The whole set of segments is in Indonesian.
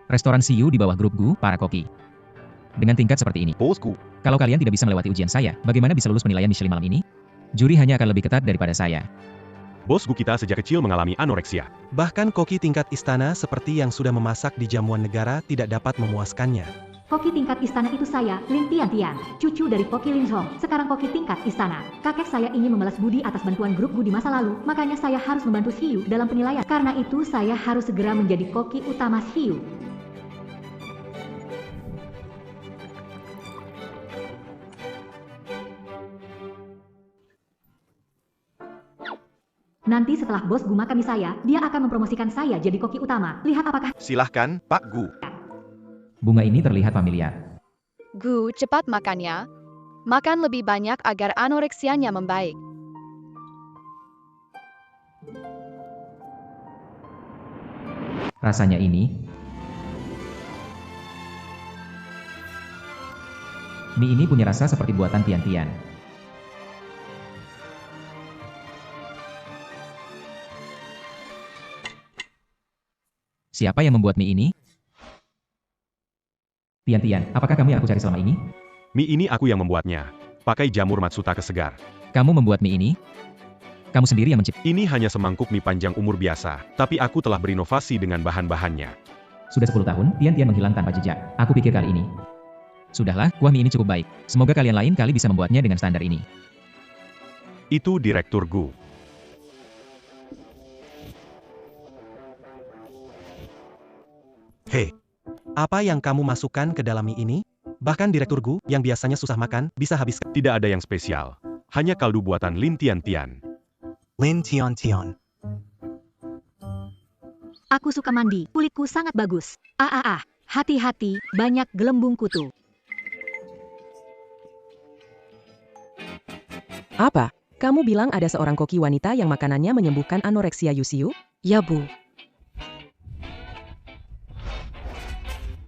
Restoran Siu di bawah grup Gu, para koki. Dengan tingkat seperti ini, Bosku, kalau kalian tidak bisa melewati ujian saya, bagaimana bisa lulus penilaian Michelin malam ini? Juri hanya akan lebih ketat daripada saya. bos Gu kita sejak kecil mengalami anoreksia. Bahkan koki tingkat istana seperti yang sudah memasak di jamuan negara tidak dapat memuaskannya. Koki tingkat istana itu saya, Lin Tian, cucu dari Koki Lin Hong. Sekarang koki tingkat istana. Kakek saya ingin membalas budi atas bantuan grup Gu di masa lalu, makanya saya harus membantu Siu dalam penilaian. Karena itu saya harus segera menjadi koki utama Siu. Nanti setelah bos Gu makami saya, dia akan mempromosikan saya jadi koki utama. Lihat apakah... Silahkan, Pak Gu. Bunga ini terlihat familiar. Gu, cepat makannya. Makan lebih banyak agar anoreksianya membaik. Rasanya ini. Mie ini punya rasa seperti buatan Tian. Siapa yang membuat mie ini? Tian, apakah kamu yang aku cari selama ini? Mie ini aku yang membuatnya. Pakai jamur Matsutake segar. Kamu membuat mie ini? Kamu sendiri yang menciptakan. Ini hanya semangkuk mie panjang umur biasa, tapi aku telah berinovasi dengan bahan-bahannya. Sudah 10 tahun, Tian menghilang tanpa jejak. Aku pikir kali ini. Sudahlah, kuah mie ini cukup baik. Semoga kalian lain kali bisa membuatnya dengan standar ini. Itu Direktur Gu. Hei, apa yang kamu masukkan ke dalam mie ini? Bahkan Direktur Gu, yang biasanya susah makan, bisa habiskan. Tidak ada yang spesial. Hanya kaldu buatan Lin Tian. Lin Tian. Aku suka mandi, kulitku sangat bagus. Hati-hati, banyak gelembung kutu. Apa? Kamu bilang ada seorang koki wanita yang makanannya menyembuhkan anoreksia Yusiu? Ya, Bu.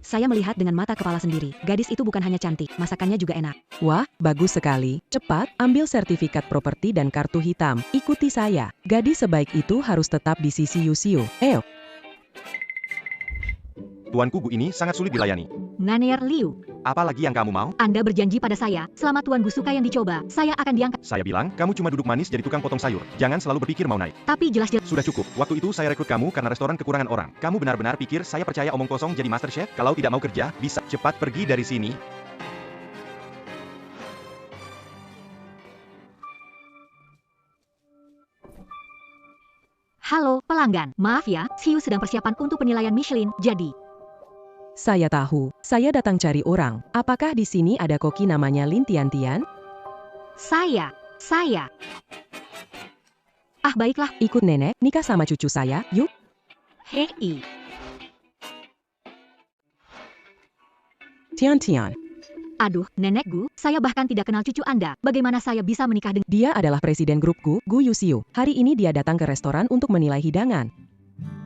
Saya melihat dengan mata kepala sendiri. Gadis itu bukan hanya cantik, masakannya juga enak. Wah, bagus sekali. Cepat, ambil sertifikat properti dan kartu hitam. Ikuti saya. Gadis sebaik itu harus tetap di sisi Yusiu. Ayo. Tuanku Gu ini sangat sulit dilayani. Nanier Liu, Apalagi yang kamu mau? Anda berjanji pada saya, selama Tuan Gu suka yang dicoba, saya akan diangkat. Saya bilang, kamu cuma duduk manis jadi tukang potong sayur. Jangan selalu berpikir mau naik. Tapi jelas-jelas... Sudah cukup. Waktu itu saya rekrut kamu karena restoran kekurangan orang. Kamu benar-benar pikir saya percaya omong kosong jadi master chef? Kalau tidak mau kerja, bisa cepat pergi dari sini. Halo, pelanggan. Maaf ya, Siu sedang persiapan untuk penilaian Michelin, jadi... Saya tahu. Saya datang cari orang. Apakah di sini ada koki namanya Lin Tian? Saya. Baiklah. Ikut nenek, nikah sama cucu saya, yuk. Hei. Tian. Aduh, Nenek Gu, saya bahkan tidak kenal cucu Anda. Bagaimana saya bisa menikah dengan... Dia adalah presiden grup Gu Yusiu. Hari ini dia datang ke restoran untuk menilai hidangan.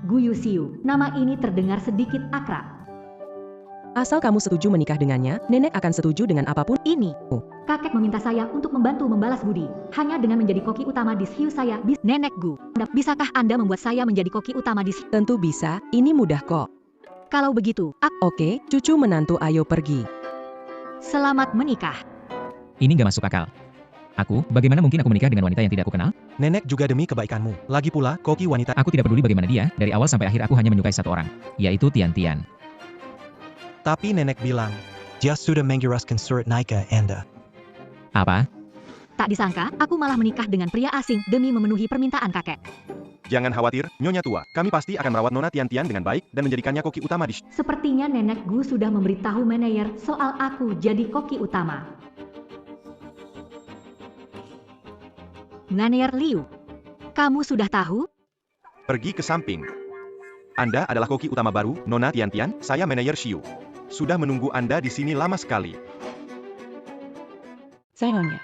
Gu Yusiu, nama ini terdengar sedikit akrab. Asal kamu setuju menikah dengannya, nenek akan setuju dengan apapun. Ini, kakek meminta saya untuk membantu membalas budi. Hanya dengan menjadi koki utama di Siu saya, Nenek Gu. Bisakah Anda membuat saya menjadi koki utama di Siu? Tentu bisa, ini mudah kok. Kalau begitu, Oke, cucu menantu ayo pergi. Selamat menikah. Ini gak masuk akal. Bagaimana mungkin aku menikah dengan wanita yang tidak aku kenal? Nenek juga demi kebaikanmu. Lagi pula, koki wanita... Aku tidak peduli bagaimana dia, dari awal sampai akhir aku hanya menyukai satu orang, yaitu Tian. Tapi nenek bilang, dia sudah menjelaskan surat nikah Anda. Apa? Tak disangka, aku malah menikah dengan pria asing demi memenuhi permintaan kakek. Jangan khawatir, Nyonya tua. Kami pasti akan merawat Nona Tian dengan baik dan menjadikannya koki utama di... Sepertinya Nenek Gu sudah memberitahu manajer soal aku jadi koki utama. Nanier Liu, kamu sudah tahu? Pergi ke samping. Anda adalah koki utama baru, Nona Tian. Saya manajer Siu. Sudah menunggu Anda di sini lama sekali. Sayangnya,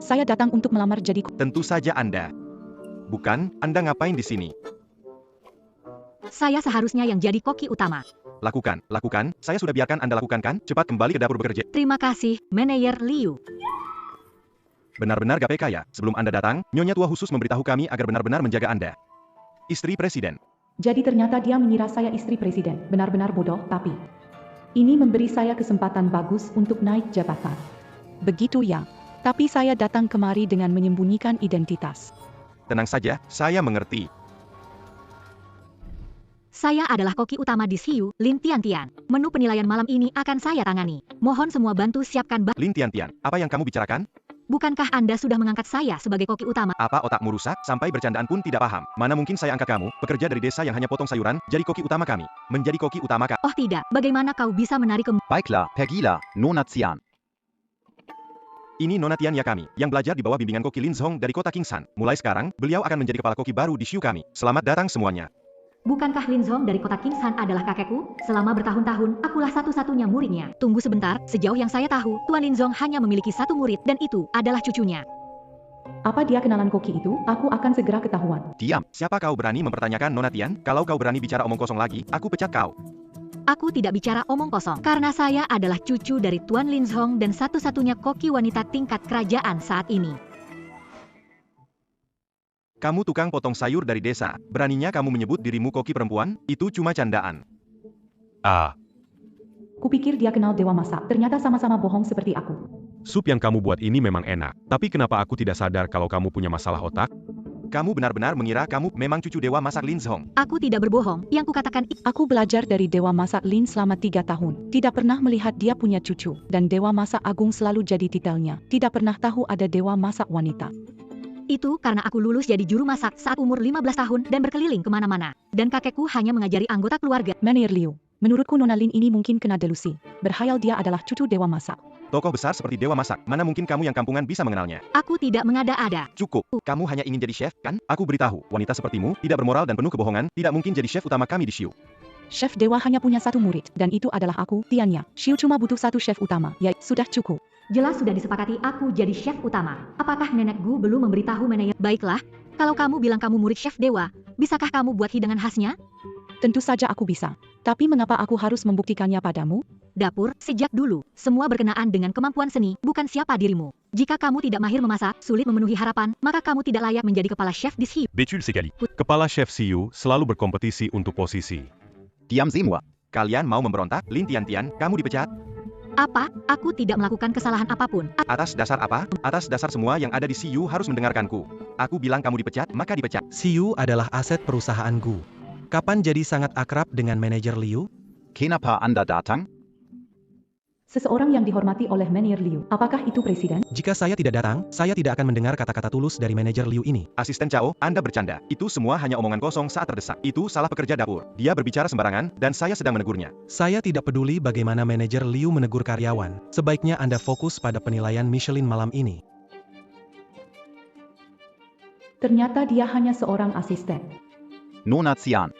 saya datang untuk melamar jadi... Tentu saja Anda. Bukan, Anda ngapain di sini? Saya seharusnya yang jadi koki utama. Lakukan. Saya sudah biarkan Anda lakukan kan? Cepat kembali ke dapur bekerja. Terima kasih, manajer Liu. Benar-benar gak peka ya? Sebelum Anda datang, Nyonya tua khusus memberitahu kami agar benar-benar menjaga Anda. Istri Presiden. Jadi ternyata dia mengira saya istri presiden. Benar-benar bodoh, tapi ini memberi saya kesempatan bagus untuk naik jabatan. Begitu ya. Tapi saya datang kemari dengan menyembunyikan identitas. Tenang saja, saya mengerti. Saya adalah koki utama di Siu, Lin Tiantian. Menu penilaian malam ini akan saya tangani. Mohon semua bantu siapkan Lin Tiantian, apa yang kamu bicarakan? Bukankah Anda sudah mengangkat saya sebagai koki utama? Apa otakmu rusak, sampai bercandaan pun tidak paham? Mana mungkin saya angkat kamu, pekerja dari desa yang hanya potong sayuran, jadi koki utama kami. Menjadi koki utama kami. Oh tidak, bagaimana kau bisa menarik Baiklah, pergilah, Nona Tian. Ini Nona Tian ya kami, yang belajar di bawah bimbingan koki Lin Zhong dari kota Kingsan. Mulai sekarang, beliau akan menjadi kepala koki baru di Siu kami. Selamat datang semuanya. Bukankah Lin Zhong dari kota Kingsan adalah kakekku? Selama bertahun-tahun, akulah satu-satunya muridnya. Tunggu sebentar, sejauh yang saya tahu, Tuan Lin Zhong hanya memiliki satu murid, dan itu adalah cucunya. Apa dia kenalan koki itu? Aku akan segera ketahuan. Diam, siapa kau berani mempertanyakan Nona Tian? Kalau kau berani bicara omong kosong lagi, aku pecat kau. Aku tidak bicara omong kosong, karena saya adalah cucu dari Tuan Lin Zhong dan satu-satunya koki wanita tingkat kerajaan saat ini. Kamu tukang potong sayur dari desa, beraninya kamu menyebut dirimu koki perempuan? Itu cuma candaan. Kupikir dia kenal dewa masak, ternyata sama-sama bohong seperti aku. Sup yang kamu buat ini memang enak, tapi kenapa aku tidak sadar kalau kamu punya masalah otak? Kamu benar-benar mengira kamu memang cucu dewa masak Lin Zhong. Aku tidak berbohong, yang kukatakan Aku belajar dari dewa masak Lin selama 3 tahun. Tidak pernah melihat dia punya cucu, dan dewa masak agung selalu jadi titelnya. Tidak pernah tahu ada dewa masak wanita. itu karena aku lulus jadi juru masak saat umur 15 tahun dan berkeliling kemana-mana. Dan kakekku hanya mengajari anggota keluarga. Menir Liu, menurutku Nona Lin ini mungkin kena delusi. Berhayal dia adalah cucu dewa masak. Tokoh besar seperti dewa masak, mana mungkin kamu yang kampungan bisa mengenalnya? Aku tidak mengada-ada. Cukup, kamu hanya ingin jadi chef, kan? Aku beritahu, wanita sepertimu, tidak bermoral dan penuh kebohongan, tidak mungkin jadi chef utama kami di Siu. Chef dewa hanya punya satu murid, dan itu adalah aku, Tiannya. Siu cuma butuh satu chef utama, ya sudah cukup. Jelas sudah disepakati aku jadi chef utama. Apakah nenekku belum memberitahu manajer? Baiklah, kalau kamu bilang kamu murid chef dewa, bisakah kamu buat hidangan khasnya? Tentu saja aku bisa. Tapi mengapa aku harus membuktikannya padamu? Dapur, sejak dulu, semua berkenaan dengan kemampuan seni, bukan siapa dirimu. Jika kamu tidak mahir memasak, sulit memenuhi harapan, maka kamu tidak layak menjadi kepala chef di Siu. Betul sekali. Kepala chef Siu selalu berkompetisi untuk posisi. Diam semua. Kalian mau memberontak? Lin Tiantian, kamu dipecat? Apa? Aku tidak melakukan kesalahan apapun. Atas dasar apa? Atas dasar semua yang ada di Siu harus mendengarkanku. Aku bilang kamu dipecat, maka dipecat. Siu adalah aset perusahaan Gu. Kapan jadi sangat akrab dengan manajer Liu? Kenapa Anda datang? Seseorang yang dihormati oleh Menir Liu. Apakah itu presiden? Jika saya tidak datang, saya tidak akan mendengar kata-kata tulus dari manajer Liu ini. Asisten Chao, Anda bercanda. Itu semua hanya omongan kosong saat terdesak. Itu salah pekerja dapur. Dia berbicara sembarangan, dan saya sedang menegurnya. Saya tidak peduli bagaimana manajer Liu menegur karyawan. Sebaiknya Anda fokus pada penilaian Michelin malam ini. Ternyata dia hanya seorang asisten. Nona Tian.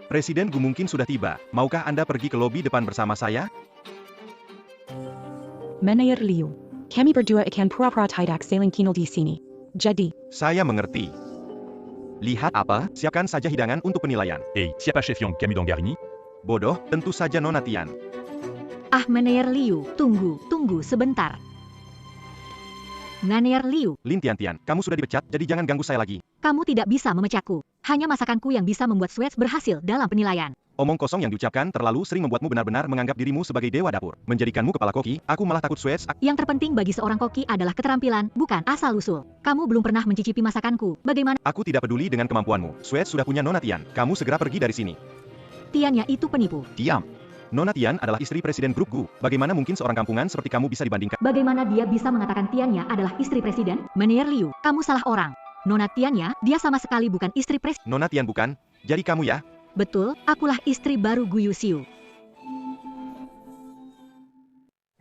Presiden Gu mungkin sudah tiba. Maukah Anda pergi ke lobi depan bersama saya? Menir Liu, kami berdua akan pura-pura tidak saling kenal di sini. Jadi, Saya mengerti. Lihat apa? Siapkan saja hidangan untuk penilaian. Siapa chef yang kami donggarini? Bodoh, tentu saja Nona Tian. Ah, manajer Liu, tunggu sebentar. Manajer Liu, Lin Tiantian, kamu sudah dipecat, jadi jangan ganggu saya lagi. kamu tidak bisa memecahku. Hanya masakanku yang bisa membuat Sweats berhasil dalam penilaian. Omong kosong yang diucapkan terlalu sering membuatmu benar-benar menganggap dirimu sebagai dewa dapur. Menjadikanmu kepala koki, aku malah takut Sweats. Yang terpenting bagi seorang koki adalah keterampilan, bukan asal-usul. Kamu belum pernah mencicipi masakanku. Bagaimana? Aku tidak peduli dengan kemampuanmu. Sweats sudah punya Nona Tian. Kamu segera pergi dari sini. Tiannya itu penipu. Diam. Nona Tian adalah istri Presiden Grup Gu. Bagaimana mungkin seorang kampungan seperti kamu bisa dibandingkan? Bagaimana dia bisa mengatakan Tiannya adalah istri presiden? Manajer Liu, kamu salah orang. Nona Tiannya, dia sama sekali bukan istri presiden. Nona Tian bukan? Jadi kamu ya? Betul, akulah istri baru Gu Yuxiu.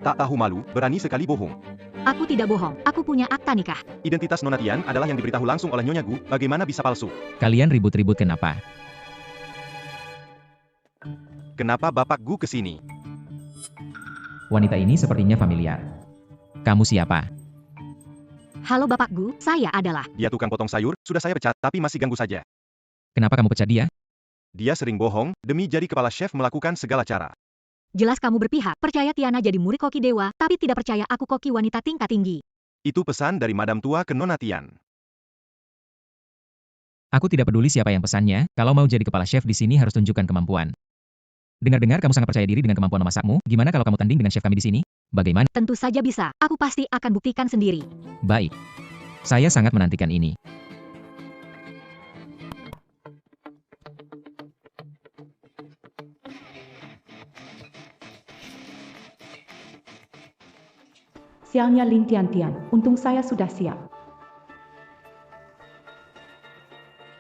Tak tahu malu, berani sekali bohong. Aku tidak bohong, aku punya akta nikah. Identitas Nona Tian adalah yang diberitahu langsung oleh Nyonya Gu. Bagaimana bisa palsu? Kalian ribut-ribut kenapa? Kenapa Bapak Gu kesini? Wanita ini sepertinya familiar. Kamu siapa? Halo Bapak Gu, saya adalah. Dia tukang potong sayur, sudah saya pecat, tapi masih ganggu saja. Kenapa kamu pecat dia? Dia sering bohong, demi jadi kepala chef melakukan segala cara. Jelas kamu berpihak, percaya Tiana jadi murid koki dewa, tapi tidak percaya aku koki wanita tingkat tinggi. Itu pesan dari Madam Tua ke Nona Tian. Aku tidak peduli siapa yang pesannya, kalau mau jadi kepala chef di sini harus tunjukkan kemampuan. Dengar-dengar kamu sangat percaya diri dengan kemampuan memasakmu, gimana kalau kamu tanding dengan chef kami di sini? Bagaimana? Tentu saja bisa, aku pasti akan buktikan sendiri. Baik. Saya sangat menantikan ini. Sialnya Lin Tian, untung saya sudah siap.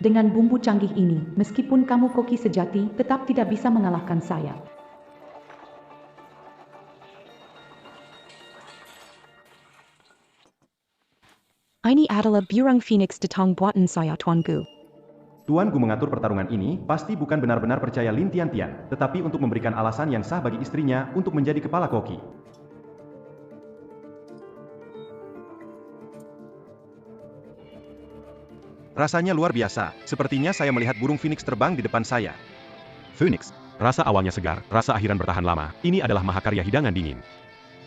Dengan bumbu canggih ini, meskipun kamu koki sejati, tetap tidak bisa mengalahkan saya. Ini adalah burung phoenix datang buatan saya, Tuan Gu. Tuan Gu mengatur pertarungan ini pasti bukan benar-benar percaya Lin Tian, tetapi untuk memberikan alasan yang sah bagi istrinya untuk menjadi kepala koki. Rasanya luar biasa, sepertinya saya melihat burung phoenix terbang di depan saya. Phoenix. Rasa awalnya segar, rasa akhiran bertahan lama. Ini adalah mahakarya hidangan dingin.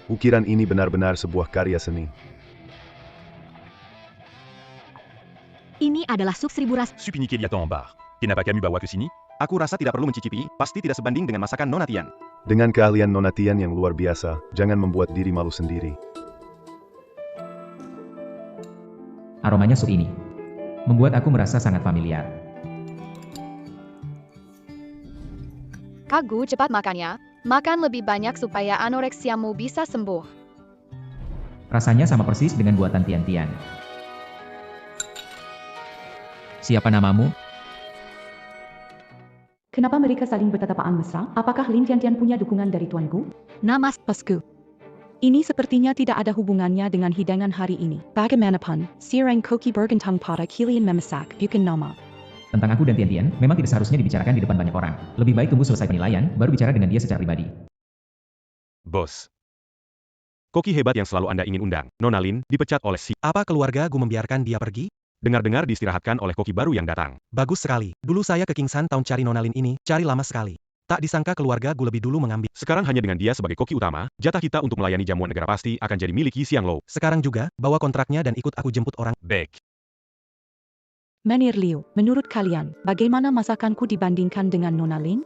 Ukiran ini benar-benar sebuah karya seni. Ini adalah sup 1000 rasa. Sup ini qu'il y a tant en bar. Kenapa kami bawa ke sini? Aku rasa tidak perlu mencicipi, pasti tidak sebanding dengan masakan Nona Tian. Dengan keahlian Nona Tian yang luar biasa, jangan membuat diri malu sendiri. Aromanya sup ini membuat aku merasa sangat familiar. Kak Gu, cepat makannya. Makan lebih banyak supaya anoreksiamu bisa sembuh. Rasanya sama persis dengan buatan Tian. Siapa namamu? Kenapa mereka saling bertatapaan mesra? Apakah Lin Tian punya dukungan dari Tuan Gu? Nama Pasku. Ini sepertinya tidak ada hubungannya dengan hidangan hari ini. Bagaimanapun, sirang koki bergantung pada kalian memasak, bukan nama. Tentang aku dan Tian, memang tidak seharusnya dibicarakan di depan banyak orang. Lebih baik tunggu selesai penilaian, baru bicara dengan dia secara pribadi. Bos. Koki hebat yang selalu Anda ingin undang, Nona Lin, dipecat oleh si. Apa keluarga Gu membiarkan dia pergi? Dengar-dengar diistirahatkan oleh koki baru yang datang. Bagus sekali. Dulu saya ke Kingsan tahun cari Nona Lin ini, cari lama sekali. Tak disangka keluarga Gu lebih dulu mengambil. Sekarang hanya dengan dia sebagai koki utama, jatah kita untuk melayani jamuan negara pasti akan jadi milik Yi Xianglou. Sekarang juga, bawa kontraknya dan ikut aku jemput orang. Baik. Menir Liu, menurut kalian, bagaimana masakanku dibandingkan dengan Nona Lin?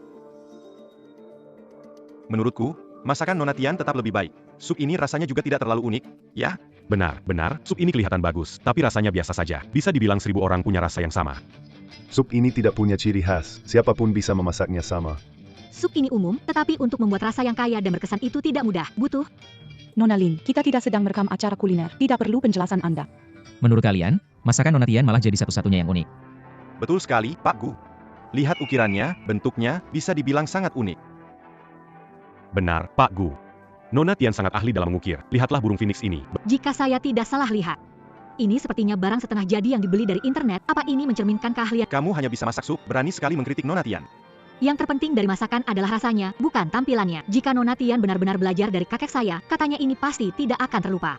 Menurutku, masakan Nona Tian tetap lebih baik. Sup ini rasanya juga tidak terlalu unik, ya? Benar, sup ini kelihatan bagus, tapi rasanya biasa saja. Bisa dibilang 1000 orang punya rasa yang sama. Sup ini tidak punya ciri khas, siapapun bisa memasaknya sama. Sup ini umum, tetapi untuk membuat rasa yang kaya dan berkesan itu tidak mudah. Butuh. Nona Lin, kita tidak sedang merekam acara kuliner, tidak perlu penjelasan Anda. Menurut kalian, masakan Nona Tian malah jadi satu-satunya yang unik. Betul sekali, Pak Gu. Lihat ukirannya, bentuknya, bisa dibilang sangat unik. Benar, Pak Gu. Nona Tian sangat ahli dalam mengukir. Lihatlah burung phoenix ini. Jika saya tidak salah lihat, ini sepertinya barang setengah jadi yang dibeli dari internet. Apa ini mencerminkan keahlian? Kamu hanya bisa masak sup, berani sekali mengkritik Nona Tian. Yang terpenting dari masakan adalah rasanya, bukan tampilannya. Jika Nona Tian benar-benar belajar dari kakek saya, katanya ini pasti tidak akan terlupa.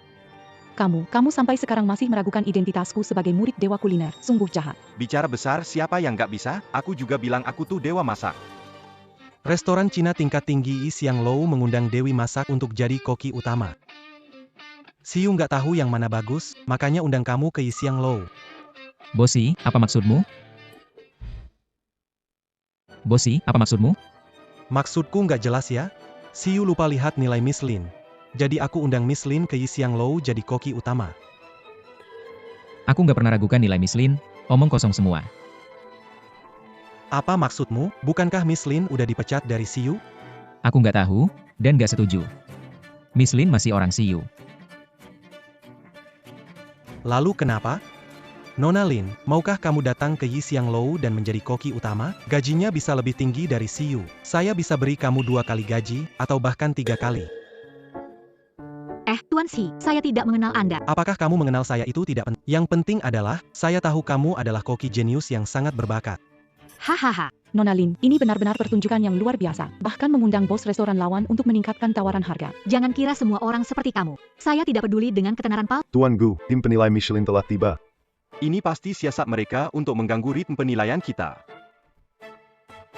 Kamu sampai sekarang masih meragukan identitasku sebagai murid dewa kuliner, sungguh jahat. Bicara besar, siapa yang nggak bisa? Aku juga bilang aku tuh dewa masak. Restoran Cina tingkat tinggi Yi Xianglou mengundang Dewi Masak untuk jadi koki utama. Siu nggak tahu yang mana bagus, makanya undang kamu ke Yi Xianglou. Bosi, apa maksudmu? Bosi, apa maksudmu? Maksudku nggak jelas ya? Siu lupa lihat nilai Miss Lin. Jadi aku undang Miss Lin ke Yi Xianglou jadi koki utama. Aku nggak pernah ragukan nilai Miss Lin, omong kosong semua. Apa maksudmu? Bukankah Miss Lin udah dipecat dari Siu? Aku nggak tahu, dan nggak setuju. Miss Lin masih orang Siu. Lalu kenapa? Nona Lin, maukah kamu datang ke Yi Xianglou dan menjadi koki utama? Gajinya bisa lebih tinggi dari Siu. Saya bisa beri kamu 2 kali gaji, atau bahkan 3 kali. Tuan Si, saya tidak mengenal Anda. Apakah kamu mengenal saya itu tidak penting? Yang penting adalah, saya tahu kamu adalah koki jenius yang sangat berbakat. Hahaha. Nona Lin, ini benar-benar pertunjukan yang luar biasa. Bahkan mengundang bos restoran lawan untuk meningkatkan tawaran harga. Jangan kira semua orang seperti kamu. Saya tidak peduli dengan ketenaran palsu. Tuan Gu, tim penilai Michelin telah tiba. Ini pasti siasat mereka untuk mengganggu ritme penilaian kita.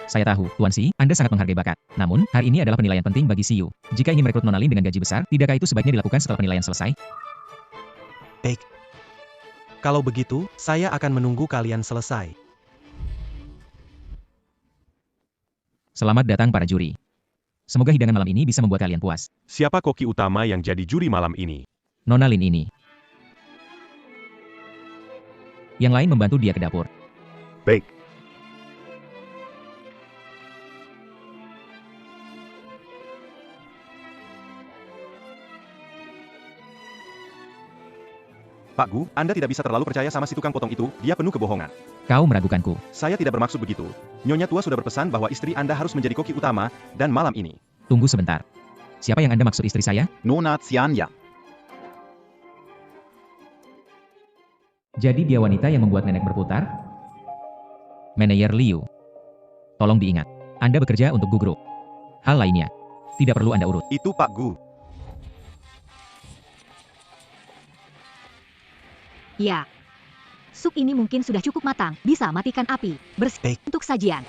Saya tahu, Tuan Si, Anda sangat menghargai bakat. Namun, hari ini adalah penilaian penting bagi Siu. Jika ingin merekrut Nona Lin dengan gaji besar, tidakkah itu sebaiknya dilakukan setelah penilaian selesai? Baik. Kalau begitu, saya akan menunggu kalian selesai. Selamat datang para juri. Semoga hidangan malam ini bisa membuat kalian puas. Siapa koki utama yang jadi juri malam ini? Nona Lin ini. Yang lain membantu dia ke dapur. Baik. Pak Gu, Anda tidak bisa terlalu percaya sama si tukang potong itu, dia penuh kebohongan. Kau meragukanku. Saya tidak bermaksud begitu. Nyonya tua sudah berpesan bahwa istri Anda harus menjadi koki utama, dan malam ini. Tunggu sebentar. Siapa yang Anda maksud istri saya? Nona Xian ya. Jadi dia wanita yang membuat nenek berputar? Manajer Liu. Tolong diingat, Anda bekerja untuk Gu Group. Hal lainnya, tidak perlu Anda urut. Itu Pak Gu. Ya. Sup ini mungkin sudah cukup matang, bisa matikan api. Bersih untuk sajian.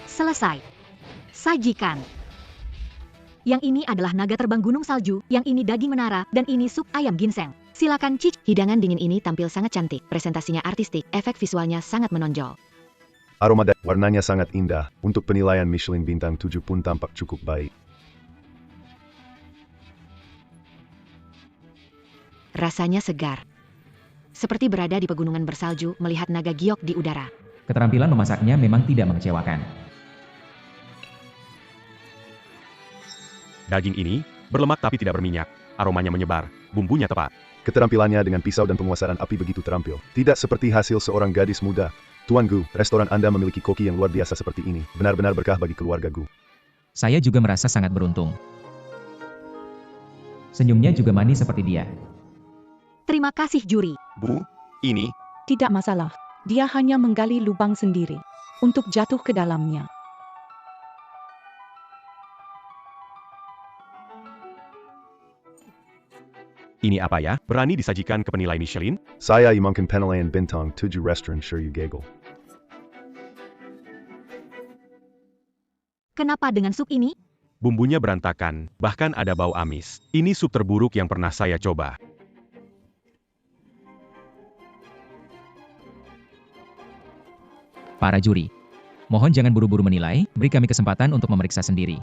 Selesai. Sajikan. Yang ini adalah naga terbang gunung salju, yang ini daging menara, dan ini sup ayam ginseng. Silakan cicip. Hidangan dingin ini tampil sangat cantik, presentasinya artistik, efek visualnya sangat menonjol. Aroma dan warnanya sangat indah. Untuk penilaian Michelin bintang 7 pun tampak cukup baik. Rasanya segar. Seperti berada di pegunungan bersalju melihat naga giok di udara. Keterampilan memasaknya memang tidak mengecewakan. Daging ini berlemak tapi tidak berminyak. Aromanya menyebar, bumbunya tepat. Keterampilannya dengan pisau dan penguasaan api begitu terampil. Tidak seperti hasil seorang gadis muda. Tuan Gu, restoran Anda memiliki koki yang luar biasa seperti ini. Benar-benar berkah bagi keluarga Gu. Saya juga merasa sangat beruntung. Senyumnya juga manis seperti dia. Terima kasih juri. Bu, ini. Tidak masalah. Dia hanya menggali lubang sendiri untuk jatuh ke dalamnya. Ini apa ya? Berani disajikan ke penilai Michelin? Saya imamkan penilaian bintang 7 restoran Shiryu Gagel. Kenapa dengan sup ini? Bumbunya berantakan, bahkan ada bau amis. Ini sup terburuk yang pernah saya coba. Para juri, mohon jangan buru-buru menilai, beri kami kesempatan untuk memeriksa sendiri.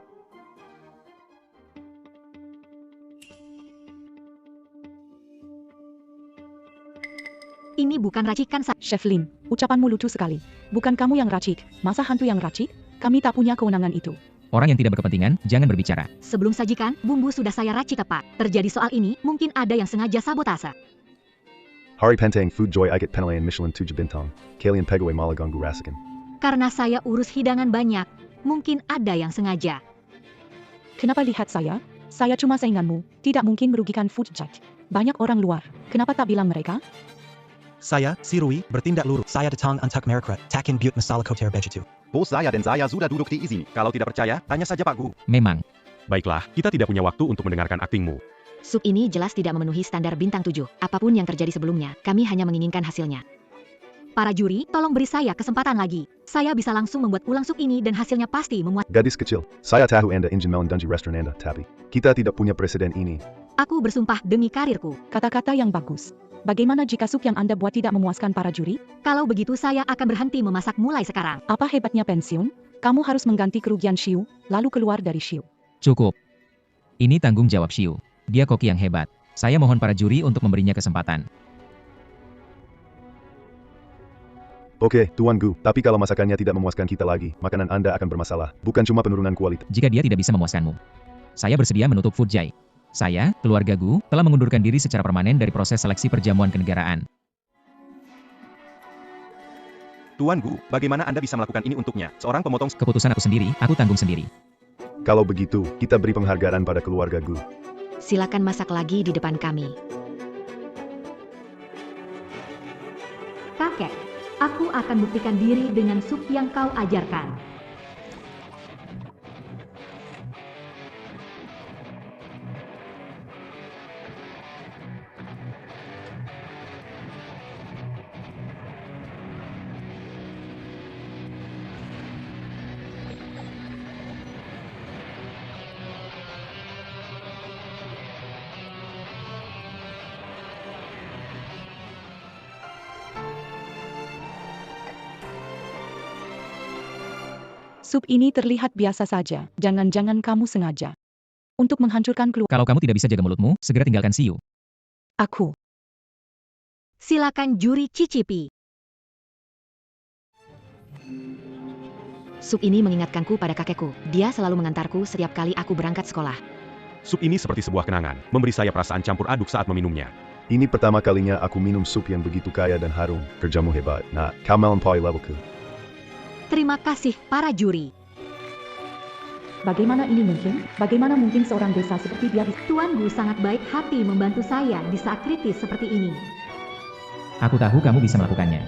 Ini bukan racikan saya. Chef Lin, ucapanmu lucu sekali. Bukan kamu yang racik, masa hantu yang racik? Kami tak punya kewenangan itu. Orang yang tidak berkepentingan, jangan berbicara. Sebelum sajikan, bumbu sudah saya racik tepat. Terjadi soal ini, mungkin ada yang sengaja sabotase. Hari Pentang Food Joy Ikut penilaian Michelin 7 bintang. Kalian pegawai Malagang Gurasakan. Karena saya urus hidangan banyak, mungkin ada yang sengaja. Kenapa lihat saya? Saya cuma sainganmu, tidak mungkin merugikan Food Jet. Banyak orang luar, kenapa tak bilang mereka? Saya, si Rui, bertindak lurus. Saya datang untuk merekrut Takin Butte Masala Koter Begitu. Bos saya dan saya sudah duduk di sini. Kalau tidak percaya, tanya saja Pak Gu. Memang. Baiklah, kita tidak punya waktu untuk mendengarkan aktingmu. Sup ini jelas tidak memenuhi standar bintang 7. Apapun yang terjadi sebelumnya, kami hanya menginginkan hasilnya. Para juri, tolong beri saya kesempatan lagi. Saya bisa langsung membuat ulang sup ini dan hasilnya pasti memuas. Gadis kecil, saya tahu Anda ingin melindungi restoran Anda, tapi kita tidak punya presiden ini. Aku bersumpah demi karirku. Kata-kata yang bagus. Bagaimana jika sup yang Anda buat tidak memuaskan para juri? Kalau begitu saya akan berhenti memasak mulai sekarang. Apa hebatnya pensiun? Kamu harus mengganti kerugian Shiu, lalu keluar dari Shiu. Cukup. Ini tanggung jawab Shiu. Dia koki yang hebat. Saya mohon para juri untuk memberinya kesempatan. Oke, Tuan Gu, tapi kalau masakannya tidak memuaskan kita lagi, makanan Anda akan bermasalah. Bukan cuma penurunan kualitas. Jika dia tidak bisa memuaskanmu, saya bersedia menutup Food Jai. Saya, keluarga Gu, telah mengundurkan diri secara permanen dari proses seleksi perjamuan kenegaraan. Tuan Gu, bagaimana Anda bisa melakukan ini untuknya? Seorang pemotong... Keputusan aku sendiri, aku tanggung sendiri. Kalau begitu, kita beri penghargaan pada keluarga Gu. Silakan masak lagi di depan kami. Kakek, aku akan buktikan diri dengan sup yang kau ajarkan. Sup ini terlihat biasa saja. Jangan-jangan kamu sengaja untuk menghancurkan keluarga. Kalau kamu tidak bisa jaga mulutmu, segera tinggalkan Siu. Aku. Silakan juri cicipi. Sup ini mengingatkanku pada kakekku. Dia selalu mengantarku setiap kali aku berangkat sekolah. Sup ini seperti sebuah kenangan, memberi saya perasaan campur aduk saat meminumnya. Ini pertama kalinya aku minum sup yang begitu kaya dan harum. Kerjamu hebat. Nah, kau melampaui levelku. Terima kasih para juri. Bagaimana ini mungkin? Bagaimana mungkin seorang desa seperti dia bisa? Tuan Gu sangat baik hati membantu saya di saat kritis seperti ini. Aku tahu kamu bisa melakukannya.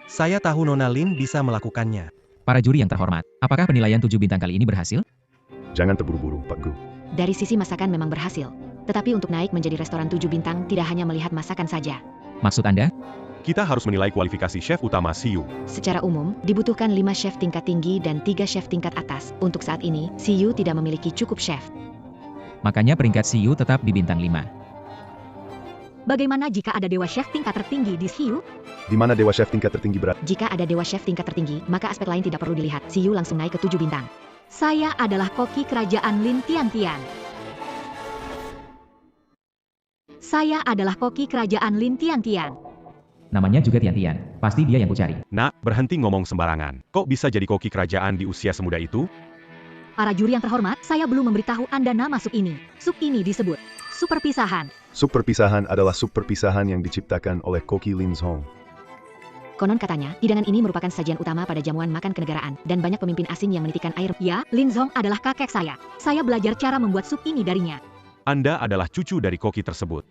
Saya tahu Nona Lin bisa melakukannya. Para juri yang terhormat, apakah penilaian 7 bintang kali ini berhasil? Jangan terburu-buru, Pak Gu. Dari sisi masakan memang berhasil. Tetapi untuk naik menjadi restoran 7 bintang tidak hanya melihat masakan saja. Maksud Anda? Kita harus menilai kualifikasi chef utama Siu. Secara umum, dibutuhkan 5 chef tingkat tinggi dan 3 chef tingkat atas. Untuk saat ini, Siu tidak memiliki cukup chef. Makanya peringkat Siu tetap di bintang 5. Bagaimana jika ada dewa chef tingkat tertinggi di Siu? Di mana dewa chef tingkat tertinggi berada? Jika ada dewa chef tingkat tertinggi, maka aspek lain tidak perlu dilihat. Siu langsung naik ke 7 bintang. Saya adalah koki kerajaan Lin Tian. Saya adalah koki kerajaan Lin Tian. Namanya juga Tian. Pasti dia yang kucari. Nak, berhenti ngomong sembarangan. Kok bisa jadi koki kerajaan di usia semuda itu? Para juri yang terhormat, saya belum memberitahu Anda nama sup ini. Sup ini disebut sup perpisahan. Sup perpisahan adalah sup perpisahan yang diciptakan oleh Koki Lin Zhong. Konon katanya, hidangan ini merupakan sajian utama pada jamuan makan kenegaraan, dan banyak pemimpin asing yang menitikan air. Ya, Lin Zhong adalah kakek saya. Saya belajar cara membuat sup ini darinya. Anda adalah cucu dari koki tersebut.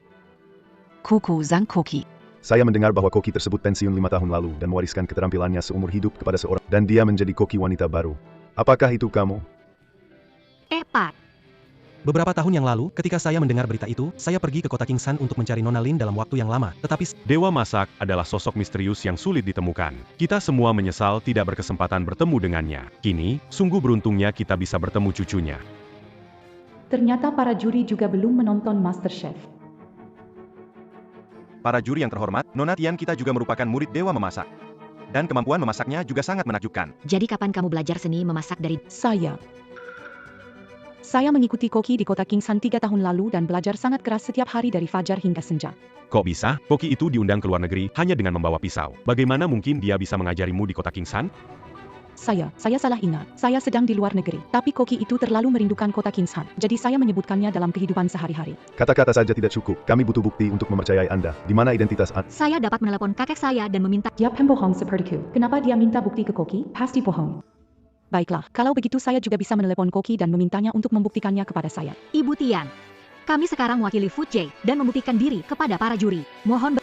Kuku Zhang Koki. Saya mendengar bahwa koki tersebut pensiun 5 tahun lalu dan mewariskan keterampilannya seumur hidup kepada seorang, dan dia menjadi koki wanita baru. Apakah itu kamu? Tepat. Beberapa tahun yang lalu, ketika saya mendengar berita itu, saya pergi ke kota Kingsan untuk mencari Nona Lin dalam waktu yang lama. Tetapi Dewa Masak adalah sosok misterius yang sulit ditemukan. Kita semua menyesal tidak berkesempatan bertemu dengannya. Kini, sungguh beruntungnya kita bisa bertemu cucunya. Ternyata para juri juga belum menonton MasterChef. Para juri yang terhormat, Nona Tian kita juga merupakan murid dewa memasak. Dan kemampuan memasaknya juga sangat menakjubkan. Jadi kapan kamu belajar seni memasak dari Saya mengikuti koki di kota Kingsan 3 tahun lalu dan belajar sangat keras setiap hari dari fajar hingga senja. Kok bisa? Koki itu diundang ke luar negeri hanya dengan membawa pisau. Bagaimana mungkin dia bisa mengajarimu di kota Kingsan? Saya salah ingat. Saya sedang di luar negeri. Tapi koki itu terlalu merindukan kota Kingsan. Jadi saya menyebutkannya dalam kehidupan sehari-hari. Kata-kata saja tidak cukup. Kami butuh bukti untuk mempercayai Anda. Di mana identitas Anda? Saya dapat menelepon kakek saya dan meminta. Dia pembohong sepertiku. Kenapa dia minta bukti ke koki? Pasti bohong. Baiklah, kalau begitu saya juga bisa menelepon koki dan memintanya untuk membuktikannya kepada saya. Ibu Tian, kami sekarang mewakili Fu Jie dan membuktikan diri kepada para juri.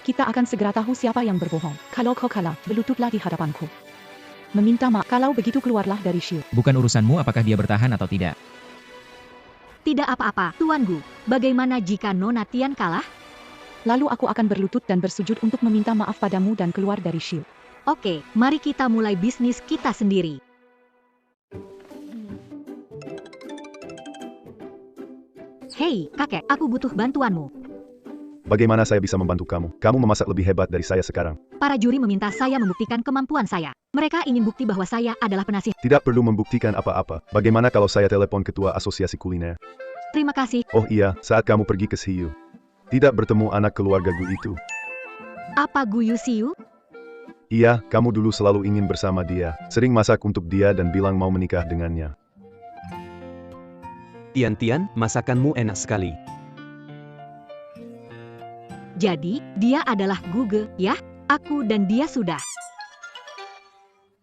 Kita akan segera tahu siapa yang berbohong. Kalau kau kalah, berlututlah di hadapanku. Meminta maaf, kalau begitu keluarlah dari Siu. Bukan urusanmu apakah dia bertahan atau tidak. Tidak apa-apa, Tuan Gu. Bagaimana jika Nona Tian kalah? Lalu aku akan berlutut dan bersujud untuk meminta maaf padamu dan keluar dari Siu. Oke, mari kita mulai bisnis kita sendiri. Hei, kakek, aku butuh bantuanmu. Bagaimana saya bisa membantu kamu? Kamu memasak lebih hebat dari saya sekarang. Para juri meminta saya membuktikan kemampuan saya. Mereka ingin bukti bahwa saya adalah penasihat. Tidak perlu membuktikan apa-apa. Bagaimana kalau saya telepon ketua asosiasi kuliner? Terima kasih. Oh iya, saat kamu pergi ke Siu. Tidak bertemu anak keluarga Gu itu. Apa Gu Yusiu? Iya, kamu dulu selalu ingin bersama dia. Sering masak untuk dia dan bilang mau menikah dengannya. Tian, masakanmu enak sekali. Jadi, dia adalah Guge, ya? Aku dan dia sudah.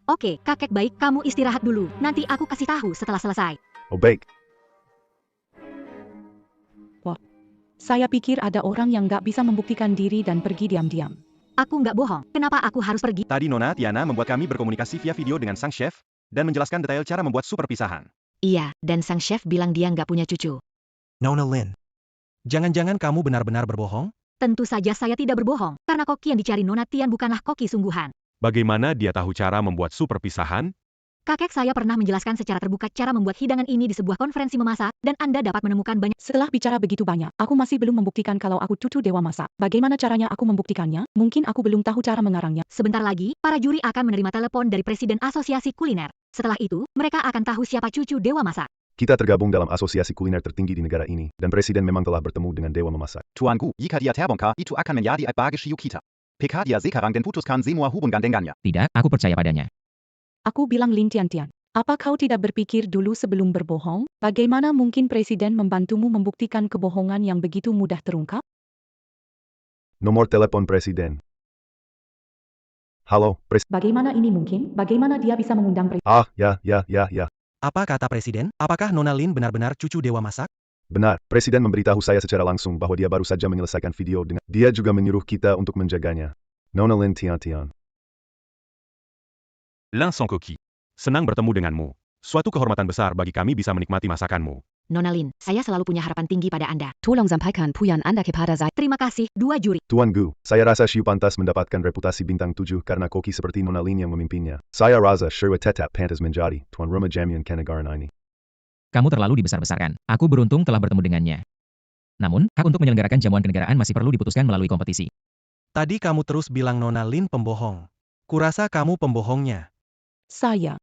Oke, kakek baik, kamu istirahat dulu. Nanti aku kasih tahu setelah selesai. Oh baik. Wah, saya pikir ada orang yang nggak bisa membuktikan diri dan pergi diam-diam. Aku nggak bohong. Kenapa aku harus pergi? Tadi Nona Tiana membuat kami berkomunikasi via video dengan sang chef, dan menjelaskan detail cara membuat sup perpisahan. Iya, dan sang chef bilang dia nggak punya cucu. Nona Lin, jangan-jangan kamu benar-benar berbohong? Tentu saja saya tidak berbohong, karena koki yang dicari Nona Tian bukanlah koki sungguhan. Bagaimana dia tahu cara membuat sup perpisahan? Kakek saya pernah menjelaskan secara terbuka cara membuat hidangan ini di sebuah konferensi memasak, dan Anda dapat menemukan banyak. Setelah bicara begitu banyak, aku masih belum membuktikan kalau aku cucu dewa masak. Bagaimana caranya aku membuktikannya? Mungkin aku belum tahu cara mengarangnya. Sebentar lagi, para juri akan menerima telepon dari Presiden Asosiasi Kuliner. Setelah itu, mereka akan tahu siapa cucu dewa masak. Kita tergabung dalam asosiasi kuliner tertinggi di negara ini, dan presiden memang telah bertemu dengan dewa memasak. Tuanku, jika dia terbongkar, itu akan menjadi aib bagi Shiyu kita. PK dia sekarang dan putuskan semua hubungan dengannya. Tidak, aku percaya padanya. Aku bilang Lin Tian. Apa kau tidak berpikir dulu sebelum berbohong? Bagaimana mungkin presiden membantumu membuktikan kebohongan yang begitu mudah terungkap? Nomor telepon presiden. Halo, Bagaimana ini mungkin? Bagaimana dia bisa mengundang presiden? Ya. Apa kata presiden? Apakah Nona Lin benar-benar cucu dewa masak? Benar, presiden memberitahu saya secara langsung bahwa dia baru saja menyelesaikan video dengan... Dia juga menyuruh kita untuk menjaganya. Nona Lin Tian. Lin Song Koki. Senang bertemu denganmu. Suatu kehormatan besar bagi kami bisa menikmati masakanmu. Nona Lin, saya selalu punya harapan tinggi pada Anda. Tolong sampaikan puyan Anda kepada saya. Terima kasih, dua juri. Tuan Gu, saya rasa Shiyu pantas mendapatkan reputasi bintang 7 karena koki seperti Nona Lin yang memimpinnya. Saya rasa Sherwa tetap pantas menjadi tuan rumah jamian Kanagaran ini. Kamu terlalu dibesar-besarkan. Aku beruntung telah bertemu dengannya. Namun, hak untuk menyelenggarakan jamuan kenegaraan masih perlu diputuskan melalui kompetisi. Tadi kamu terus bilang Nona Lin pembohong. Kurasa kamu pembohongnya. Saya.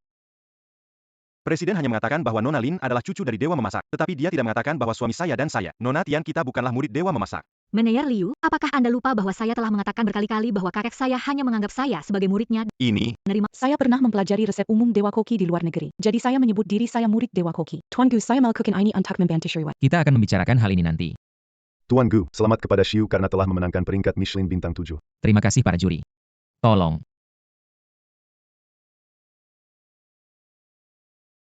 Presiden hanya mengatakan bahwa Nona Lin adalah cucu dari dewa memasak, tetapi dia tidak mengatakan bahwa suami saya dan saya, Nona Tian kita bukanlah murid dewa memasak. Manajer Liu, apakah Anda lupa bahwa saya telah mengatakan berkali-kali bahwa kakek saya hanya menganggap saya sebagai muridnya? Ini Saya pernah mempelajari resep umum dewa koki di luar negeri. Jadi saya menyebut diri saya murid dewa koki. Tuan Gu, saya melakukan ini untuk membantu Sherwa. Kita akan membicarakan hal ini nanti. Tuan Gu, selamat kepada Shiyu karena telah memenangkan peringkat Michelin bintang 7. Terima kasih para juri. Tolong.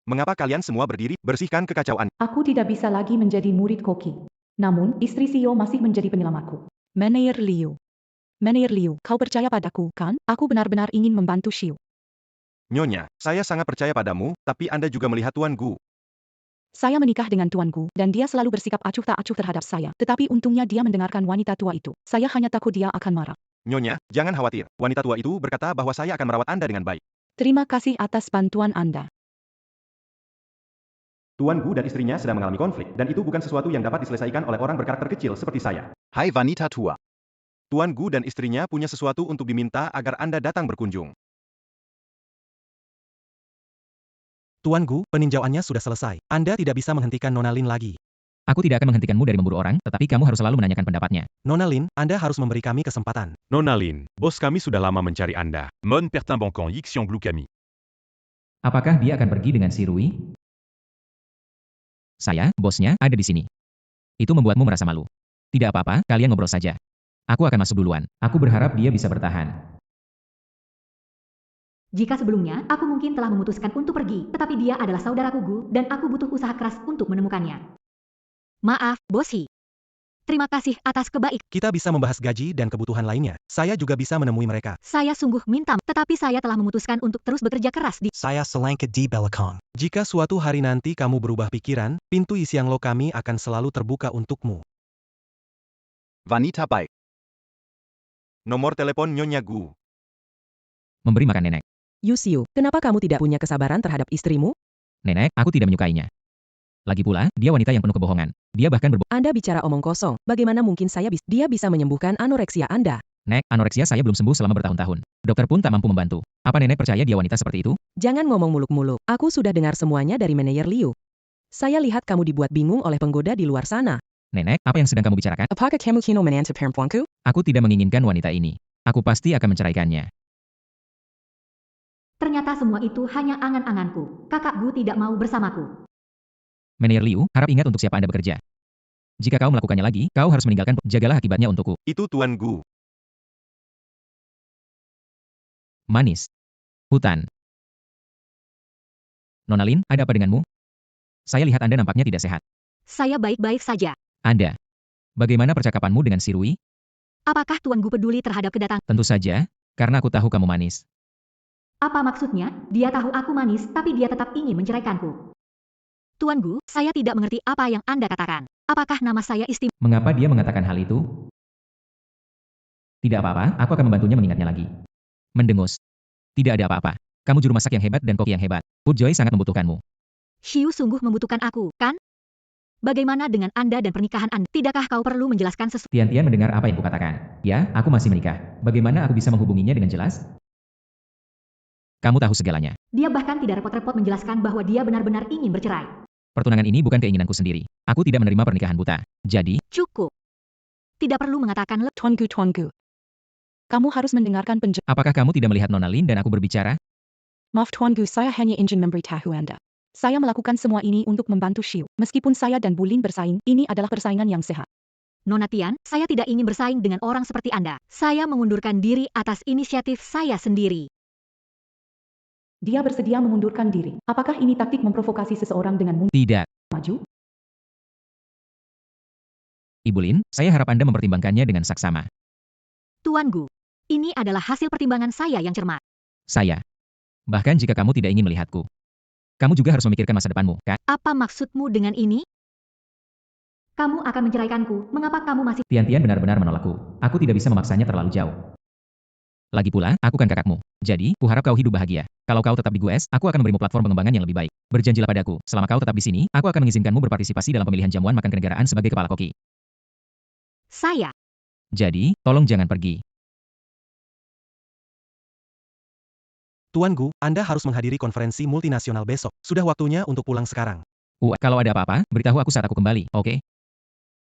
Mengapa kalian semua berdiri, bersihkan kekacauan. Aku tidak bisa lagi menjadi murid koki. Namun, istri CEO masih menjadi penyelamatku. Manajer Liu, kau percaya padaku, kan? Aku benar-benar ingin membantu Shiyu. Nyonya, saya sangat percaya padamu, tapi Anda juga melihat Tuan Gu. Saya menikah dengan Tuan Gu, dan dia selalu bersikap acuh tak acuh terhadap saya. Tetapi untungnya dia mendengarkan wanita tua itu. Saya hanya takut dia akan marah. Nyonya, jangan khawatir. Wanita tua itu berkata bahwa saya akan merawat Anda dengan baik. Terima kasih atas bantuan Anda. Tuan Gu dan istrinya sedang mengalami konflik, dan itu bukan sesuatu yang dapat diselesaikan oleh orang berkarakter kecil seperti saya. Hai wanita tua. Tuan Gu dan istrinya punya sesuatu untuk diminta agar Anda datang berkunjung. Tuan Gu, peninjauannya sudah selesai. Anda tidak bisa menghentikan Nona Lin lagi. Aku tidak akan menghentikanmu dari memburu orang, tetapi kamu harus selalu menanyakan pendapatnya. Nona Lin, Anda harus memberi kami kesempatan. Nona Lin, bos kami sudah lama mencari Anda. Mon pertimbangant Yixiong Blue Kami. Apakah dia akan pergi dengan si Rui? Saya, bosnya, ada di sini. Itu membuatmu merasa malu. Tidak apa-apa, kalian ngobrol saja. Aku akan masuk duluan. Aku berharap dia bisa bertahan. Jika sebelumnya, aku mungkin telah memutuskan untuk pergi, tetapi dia adalah saudaraku Gu, dan aku butuh usaha keras untuk menemukannya. Maaf, Bosi. Terima kasih atas kebaikan. Kita bisa membahas gaji dan kebutuhan lainnya. Saya juga bisa menemui mereka. Saya sungguh minta, tetapi saya telah memutuskan untuk terus bekerja keras di... Saya selangkit di Belakang. Jika suatu hari nanti kamu berubah pikiran, pintu Isianglo kami akan selalu terbuka untukmu. Wanita baik. Nomor telepon Nyonya Gu. Memberi makan nenek. Yusiu, kenapa kamu tidak punya kesabaran terhadap istrimu? Nenek, aku tidak menyukainya. Lagi pula, dia wanita yang penuh kebohongan. Dia bahkan Anda bicara omong kosong. Bagaimana mungkin dia bisa menyembuhkan anoreksia Anda? Nek, anoreksia saya belum sembuh selama bertahun-tahun. Dokter pun tak mampu membantu. Apa nenek percaya dia wanita seperti itu? Jangan ngomong muluk-muluk. Aku sudah dengar semuanya dari manajer Liu. Saya lihat kamu dibuat bingung oleh penggoda di luar sana. Nenek, apa yang sedang kamu bicarakan? Apakah kamu kino menantu perempuanku? Aku tidak menginginkan wanita ini. Aku pasti akan menceraikannya. Ternyata semua itu hanya angan-anganku. Kakak Gu tidak mau bersamaku. Manajer Liu, harap ingat untuk siapa Anda bekerja. Jika kau melakukannya lagi, kau harus meninggalkan. Jagalah akibatnya untukku. Itu Tuan Gu. Manis. Hutan. Nona Lin, ada apa denganmu? Saya lihat Anda nampaknya tidak sehat. Saya baik-baik saja. Anda. Bagaimana percakapanmu dengan si Rui? Apakah Tuan Gu peduli terhadap kedatangan? Tentu saja, karena aku tahu kamu manis. Apa maksudnya? Dia tahu aku manis, tapi dia tetap ingin menceraikanku. Tuan Gu, saya tidak mengerti apa yang Anda katakan. Apakah nama saya istimewa? Mengapa dia mengatakan hal itu? Tidak apa-apa, aku akan membantunya mengingatnya lagi. Mendengus. Tidak ada apa-apa. Kamu juru masak yang hebat dan koki yang hebat. Put Joy sangat membutuhkanmu. Shiyu sungguh membutuhkan aku, kan? Bagaimana dengan Anda dan pernikahan Anda? Tidakkah kau perlu menjelaskan sesuatu? Tian-Tian mendengar apa yang kukatakan. Ya, aku masih menikah. Bagaimana aku bisa menghubunginya dengan jelas? Kamu tahu segalanya. Dia bahkan tidak repot-repot menjelaskan bahwa dia benar-benar ingin bercerai. Pertunangan ini bukan keinginanku sendiri. Aku tidak menerima pernikahan buta. Jadi, Cukup. Tidak perlu mengatakan Tuanku, Tuanku. Kamu harus mendengarkan apakah kamu tidak melihat Nona Lin dan aku berbicara? Maaf Tuanku, saya hanya ingin memberitahu Anda. Saya melakukan semua ini untuk membantu Xiu. Meskipun saya dan Bu Lin bersaing, ini adalah persaingan yang sehat. Nona Tian, saya tidak ingin bersaing dengan orang seperti Anda. Saya mengundurkan diri atas inisiatif saya sendiri. Dia bersedia mengundurkan diri. Apakah ini taktik memprovokasi seseorang dengan mundur Tidak. maju? Ibu Lin, saya harap Anda mempertimbangkannya dengan saksama. Tuan Gu, ini adalah hasil pertimbangan saya yang cermat. Saya. Bahkan jika kamu tidak ingin melihatku. Kamu juga harus memikirkan masa depanmu, kan? Apa maksudmu dengan ini? Kamu akan menceraikanku. Mengapa kamu masih... Tian-Tian benar-benar menolakku. Aku tidak bisa memaksanya terlalu jauh. Lagi pula, aku kan kakakmu. Jadi, kuharap kau hidup bahagia. Kalau kau tetap di GUS, aku akan memberimu platform pengembangan yang lebih baik. Berjanjilah padaku, selama kau tetap di sini, aku akan mengizinkanmu berpartisipasi dalam pemilihan jamuan makan kenegaraan sebagai kepala koki. Saya. Jadi, tolong jangan pergi. Tuan Gu, Anda harus menghadiri konferensi multinasional besok. Sudah waktunya untuk pulang sekarang. Kalau ada apa-apa, beritahu aku saat aku kembali, oke?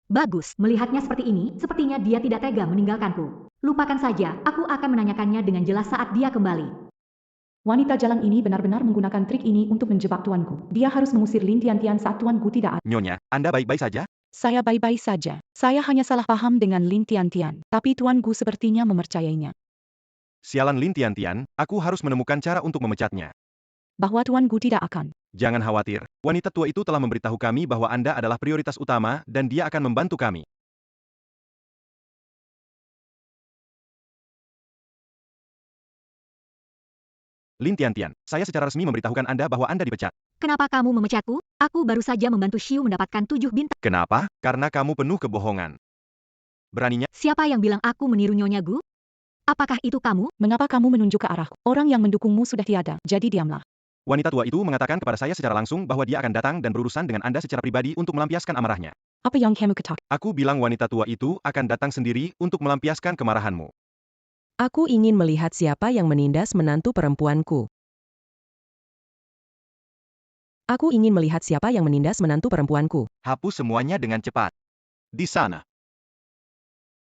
Bagus, melihatnya seperti ini, sepertinya dia tidak tega meninggalkanku. Lupakan saja, aku akan menanyakannya dengan jelas saat dia kembali. Wanita jalan ini benar-benar menggunakan trik ini untuk menjebak tuanku. Dia harus mengusir Lin Tian-Tian saat tuanku tidak ada. Nyonya, Anda baik-baik saja? Saya baik-baik saja. Saya hanya salah paham dengan Lin Tian-Tian. Tapi tuanku sepertinya mempercayainya. Sialan Lin Tian-Tian, aku harus menemukan cara untuk memecatnya. Bahwa tuanku tidak akan. Jangan khawatir, wanita tua itu telah memberitahu kami bahwa Anda adalah prioritas utama dan dia akan membantu kami. Lin Tian-Tian, saya secara resmi memberitahukan Anda bahwa Anda dipecat. Kenapa kamu memecatku? Aku baru saja membantu Xiu mendapatkan 7 bintang. Kenapa? Karena kamu penuh kebohongan. Beraninya? Siapa yang bilang aku meniru Nyonya Gu? Apakah itu kamu? Mengapa kamu menunjuk ke arahku? Orang yang mendukungmu sudah tiada, jadi diamlah. Wanita tua itu mengatakan kepada saya secara langsung bahwa dia akan datang dan berurusan dengan Anda secara pribadi untuk melampiaskan amarahnya. Apa yang kamu katakan? Aku bilang wanita tua itu akan datang sendiri untuk melampiaskan kemarahanmu. Aku ingin melihat siapa yang menindas menantu perempuanku. Aku ingin melihat siapa yang menindas menantu perempuanku. Hapus semuanya dengan cepat. Di sana.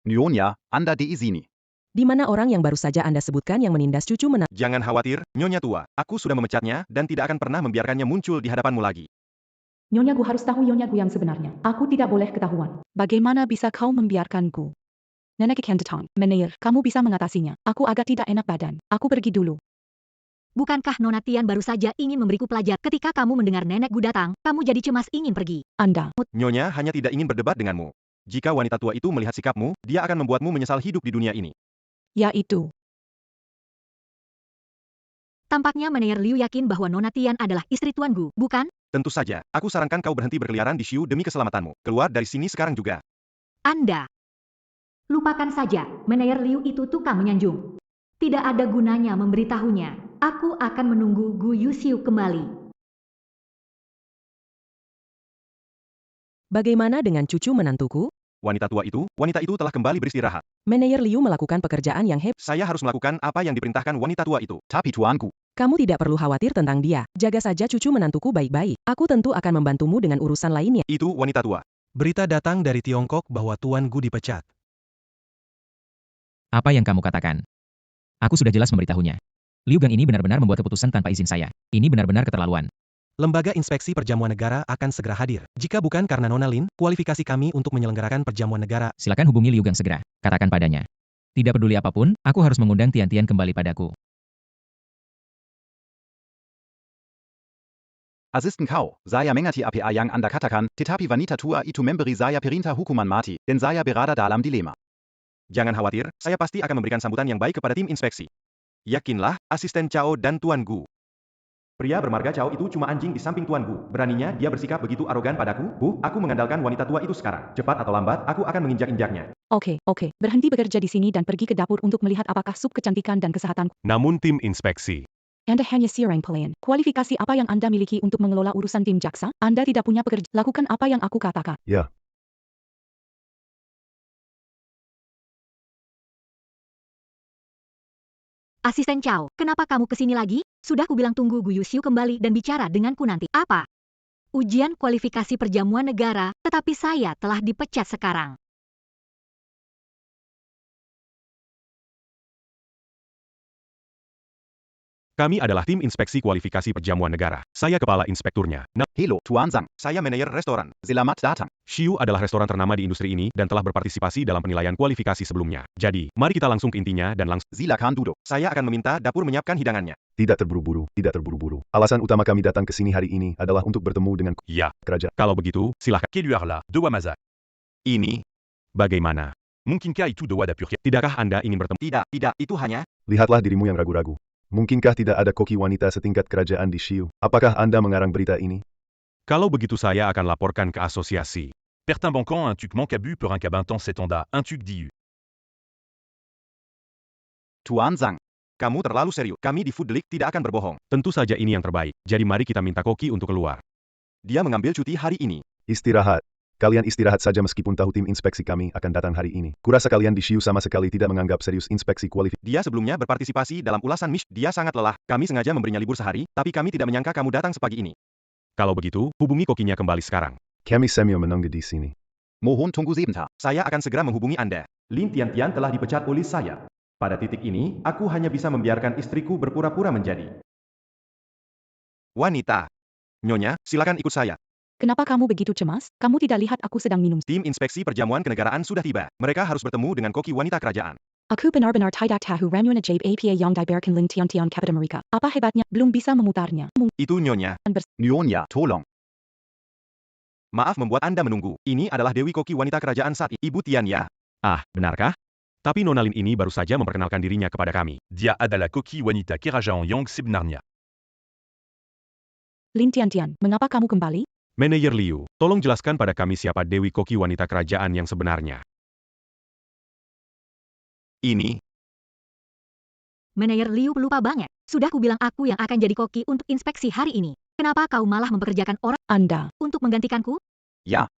Nyonya, Anda di sini. Di mana orang yang baru saja Anda sebutkan yang menindas cucu menantu? Jangan khawatir, Nyonya tua. Aku sudah memecatnya dan tidak akan pernah membiarkannya muncul di hadapanmu lagi. Nyonya Gu harus tahu Nyonya Gu yang sebenarnya. Aku tidak boleh ketahuan. Bagaimana bisa kau membiarkanku? Nenek ikan datang. Meneir, kamu bisa mengatasinya. Aku agak tidak enak badan. Aku pergi dulu. Bukankah Nona Tian baru saja ingin memberiku pelajaran? Ketika kamu mendengar Nenek Gu datang, kamu jadi cemas ingin pergi. Anda. Nyonya hanya tidak ingin berdebat denganmu. Jika wanita tua itu melihat sikapmu, dia akan membuatmu menyesal hidup di dunia ini. Yaitu. Tampaknya Meneir Liu yakin bahwa Nona Tian adalah istri Tuan Gu, bukan? Tentu saja, aku sarankan kau berhenti berkeliaran di Xiu demi keselamatanmu. Keluar dari sini sekarang juga. Anda. Lupakan saja, Meneir Liu itu tukang menyanjung. Tidak ada gunanya memberitahunya. Aku akan menunggu Gu Yuxiu kembali. Bagaimana dengan cucu menantuku? Wanita itu telah kembali beristirahat. Meneir Liu melakukan pekerjaan yang hebat. Saya harus melakukan apa yang diperintahkan wanita tua itu. Tapi tuanku. Kamu tidak perlu khawatir tentang dia. Jaga saja cucu menantuku baik-baik. Aku tentu akan membantumu dengan urusan lainnya. Itu wanita tua. Berita datang dari Tiongkok bahwa Tuan Gu dipecat. Apa yang kamu katakan? Aku sudah jelas memberitahunya. Liu Gang ini benar-benar membuat keputusan tanpa izin saya. Ini benar-benar keterlaluan. Lembaga Inspeksi Perjamuan Negara akan segera hadir. Jika bukan karena Nona Lin, kualifikasi kami untuk menyelenggarakan perjamuan negara. Silakan hubungi Liu Gang segera. Katakan padanya. Tidak peduli apapun, aku harus mengundang Tian-Tian kembali padaku. Asisten kau, saya mengerti apa yang Anda katakan, tetapi wanita tua itu memberi saya perintah hukuman mati, dan saya berada dalam dilema. Jangan khawatir, saya pasti akan memberikan sambutan yang baik kepada tim inspeksi. Yakinlah, asisten Cao dan Tuan Gu. Pria bermarga Cao itu cuma anjing di samping Tuan Gu. Beraninya dia bersikap begitu arogan padaku. Aku mengandalkan wanita tua itu sekarang. Cepat atau lambat, aku akan menginjak-injaknya. Oke. Berhenti bekerja di sini dan pergi ke dapur untuk melihat apakah sup kecantikan dan kesehatan. Namun tim inspeksi. Anda hanya seorang pelayan. Kualifikasi apa yang Anda miliki untuk mengelola urusan tim jaksa? Anda tidak punya pekerja. Lakukan apa yang aku katakan. Ya. Asisten Chao, kenapa kamu kesini lagi? Sudah kubilang tunggu Gu Yuxiu kembali dan bicara denganku nanti. Apa? Ujian kualifikasi perjamuan negara, tetapi saya telah dipecat sekarang. Kami adalah tim inspeksi kualifikasi perjamuan negara. Saya kepala inspekturnya. Hello, Tuan Zhang. Saya manajer restoran. Selamat datang. Xiu adalah restoran ternama di industri ini dan telah berpartisipasi dalam penilaian kualifikasi sebelumnya. Jadi, mari kita langsung ke intinya dan langsung. Silakan duduk. Saya akan meminta dapur menyiapkan hidangannya. Tidak terburu-buru, tidak terburu-buru. Alasan utama kami datang ke sini hari ini adalah untuk bertemu dengan Ya, kerajaan. kalau begitu, silahkan. Keluarlah, de Wamazak. Ini bagaimana? Mungkinkah itu de Wadapur? Tidakkah Anda ingin bertemu? Tidak, itu hanya... Lihatlah dirimu yang ragu-ragu. Mungkinkah tidak ada koki wanita setingkat kerajaan di Xiu? Apakah Anda mengarang berita ini? Kalau begitu saya akan laporkan ke asosiasi. Pertimbanquant un tuc mancabu per un cabintan setanda, un tuc diu. Tuan Zhang. Kamu terlalu serius. Kami di Food League tidak akan berbohong. Tentu saja ini yang terbaik. Jadi mari kita minta Koki untuk keluar. Dia mengambil cuti hari ini. Istirahat. Kalian istirahat saja meskipun tahu tim inspeksi kami akan datang hari ini. Kurasa kalian di Xiu sama sekali tidak menganggap serius inspeksi kualifikasi. Dia sebelumnya berpartisipasi dalam ulasan Mish. Dia sangat lelah. Kami sengaja memberinya libur sehari, tapi kami tidak menyangka kamu datang sepagi ini. Kalau begitu, hubungi Kokinya kembali sekarang. Kami Samuel menunggu di sini. Mohon tunggu sebentar. Saya akan segera menghubungi Anda. Lin Tian telah dipecat oleh saya. Pada titik ini, aku hanya bisa membiarkan istriku berpura-pura menjadi wanita. Nyonya, silakan ikut saya. Kenapa kamu begitu cemas? Kamu tidak lihat aku sedang minum. Tim inspeksi perjamuan kenegaraan sudah tiba. Mereka harus bertemu dengan koki wanita kerajaan. Aku benar-benar tidak tahu ramuan ajaib APA yang diberikan Lin Tian kepada mereka. Apa hebatnya? Belum bisa memutarnya. Itu Nyonya. Nyonya, tolong. Maaf membuat Anda menunggu. Ini adalah Dewi Koki wanita kerajaan saat ini. Ibu Tian ya. Ah, benarkah? Tapi Nona Lin ini baru saja memperkenalkan dirinya kepada kami. Dia adalah koki wanita kerajaan yang sebenarnya. Lin Tian, mengapa kamu kembali? Manajer Liu, tolong jelaskan pada kami siapa Dewi Koki wanita kerajaan yang sebenarnya. Ini. Manajer Liu pelupa banget. Sudah kubilang aku yang akan jadi koki untuk inspeksi hari ini. Kenapa kau malah mempekerjakan orang Anda untuk menggantikanku? Ya.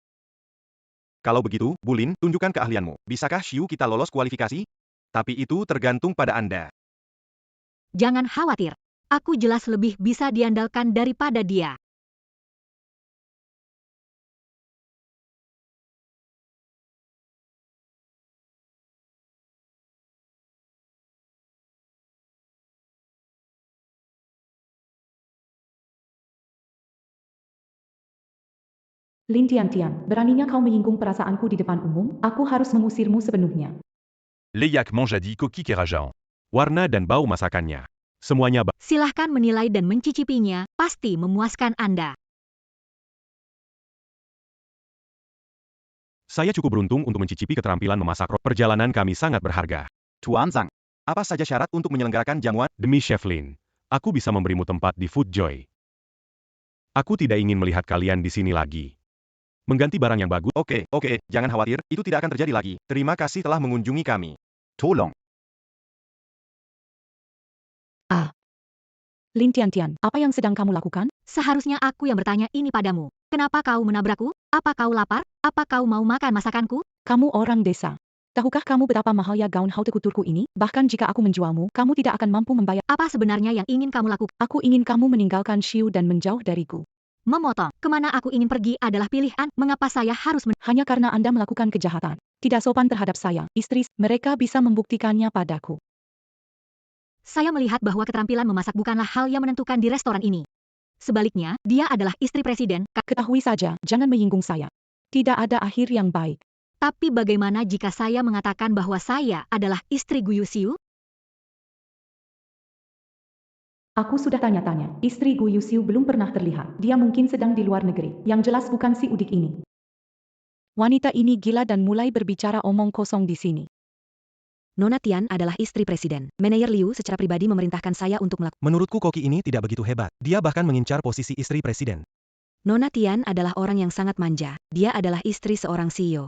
Kalau begitu, Bulin, tunjukkan keahlianmu. Bisakah Xiu kita lolos kualifikasi? Tapi itu tergantung pada Anda. Jangan khawatir. Aku jelas lebih bisa diandalkan daripada dia. Lin Tian, beraninya kau menyinggung perasaanku di depan umum? Aku harus mengusirmu sepenuhnya. Leyak manjadi koki kerajaan. Warna dan bau masakannya. Semuanya Silahkan menilai dan mencicipinya, pasti memuaskan Anda. Saya cukup beruntung untuk mencicipi keterampilan memasak roti. Perjalanan kami sangat berharga. Tuan Zhang. Apa saja syarat untuk menyelenggarakan jamuan? Demi Chef Lin, aku bisa memberimu tempat di Food Joy. Aku tidak ingin melihat kalian di sini lagi. Mengganti barang yang bagus. Oke, jangan khawatir, itu tidak akan terjadi lagi. Terima kasih telah mengunjungi kami. Tolong. Lin Tian, apa yang sedang kamu lakukan? Seharusnya aku yang bertanya ini padamu. Kenapa kau menabrakku? Apa kau lapar? Apa kau mau makan masakanku? Kamu orang desa. Tahukah kamu betapa mahalnya gaun haute coutureku ini? Bahkan jika aku menjualmu, kamu tidak akan mampu membayar. Apa sebenarnya yang ingin kamu lakukan? Aku ingin kamu meninggalkan Xiu dan menjauh dariku. Memotong. Kemana aku ingin pergi adalah pilihan. Mengapa saya harus Hanya karena Anda melakukan kejahatan. Tidak sopan terhadap saya, istri. Mereka bisa membuktikannya padaku. Saya melihat bahwa keterampilan memasak bukanlah hal yang menentukan di restoran ini. Sebaliknya, dia adalah istri presiden. Ketahui saja, jangan menyinggung saya. Tidak ada akhir yang baik. Tapi bagaimana jika saya mengatakan bahwa saya adalah istri Gu Yuxiu? Aku sudah tanya-tanya. Istri Gu Yuxiu belum pernah terlihat. Dia mungkin sedang di luar negeri. Yang jelas bukan si udik ini. Wanita ini gila dan mulai berbicara omong kosong di sini. Nona Tian adalah istri presiden. Manajer Liu secara pribadi memerintahkan saya untuk melakukan. Menurutku koki ini tidak begitu hebat. Dia bahkan mengincar posisi istri presiden. Nona Tian adalah orang yang sangat manja. Dia adalah istri seorang CEO.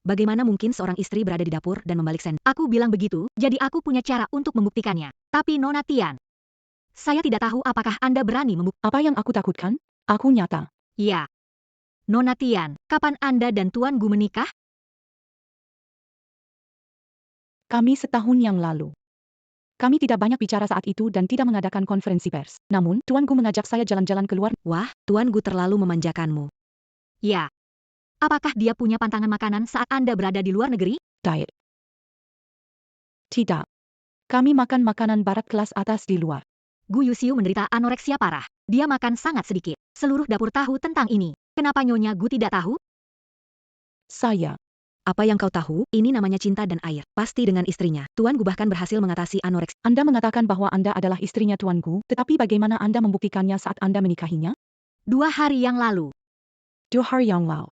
Bagaimana mungkin seorang istri berada di dapur dan membalik sendok? Aku bilang begitu, jadi aku punya cara untuk membuktikannya. Tapi Nona Tian, saya tidak tahu apakah Anda berani membuktikan. Apa yang aku takutkan? Aku nyata. Ya. Nona Tian, kapan Anda dan Tuan Gu menikah? Kami setahun yang lalu. Kami tidak banyak bicara saat itu dan tidak mengadakan konferensi pers. Namun, Tuan Gu mengajak saya jalan-jalan keluar. Wah, Tuan Gu terlalu memanjakanmu. Ya. Apakah dia punya pantangan makanan saat Anda berada di luar negeri? Diet. Tidak. Kami makan makanan barat kelas atas di luar. Gu Yuxiu menderita anoreksia parah. Dia makan sangat sedikit. Seluruh dapur tahu tentang ini. Kenapa Nyonya Gu tidak tahu? Saya. Apa yang kau tahu? Ini namanya cinta dan air. Pasti dengan istrinya. Tuan Gu bahkan berhasil mengatasi anoreksia. Anda mengatakan bahwa Anda adalah istrinya Tuan Gu, tetapi bagaimana Anda membuktikannya saat Anda menikahinya? 2 hari yang lalu. 2 hari yang lalu.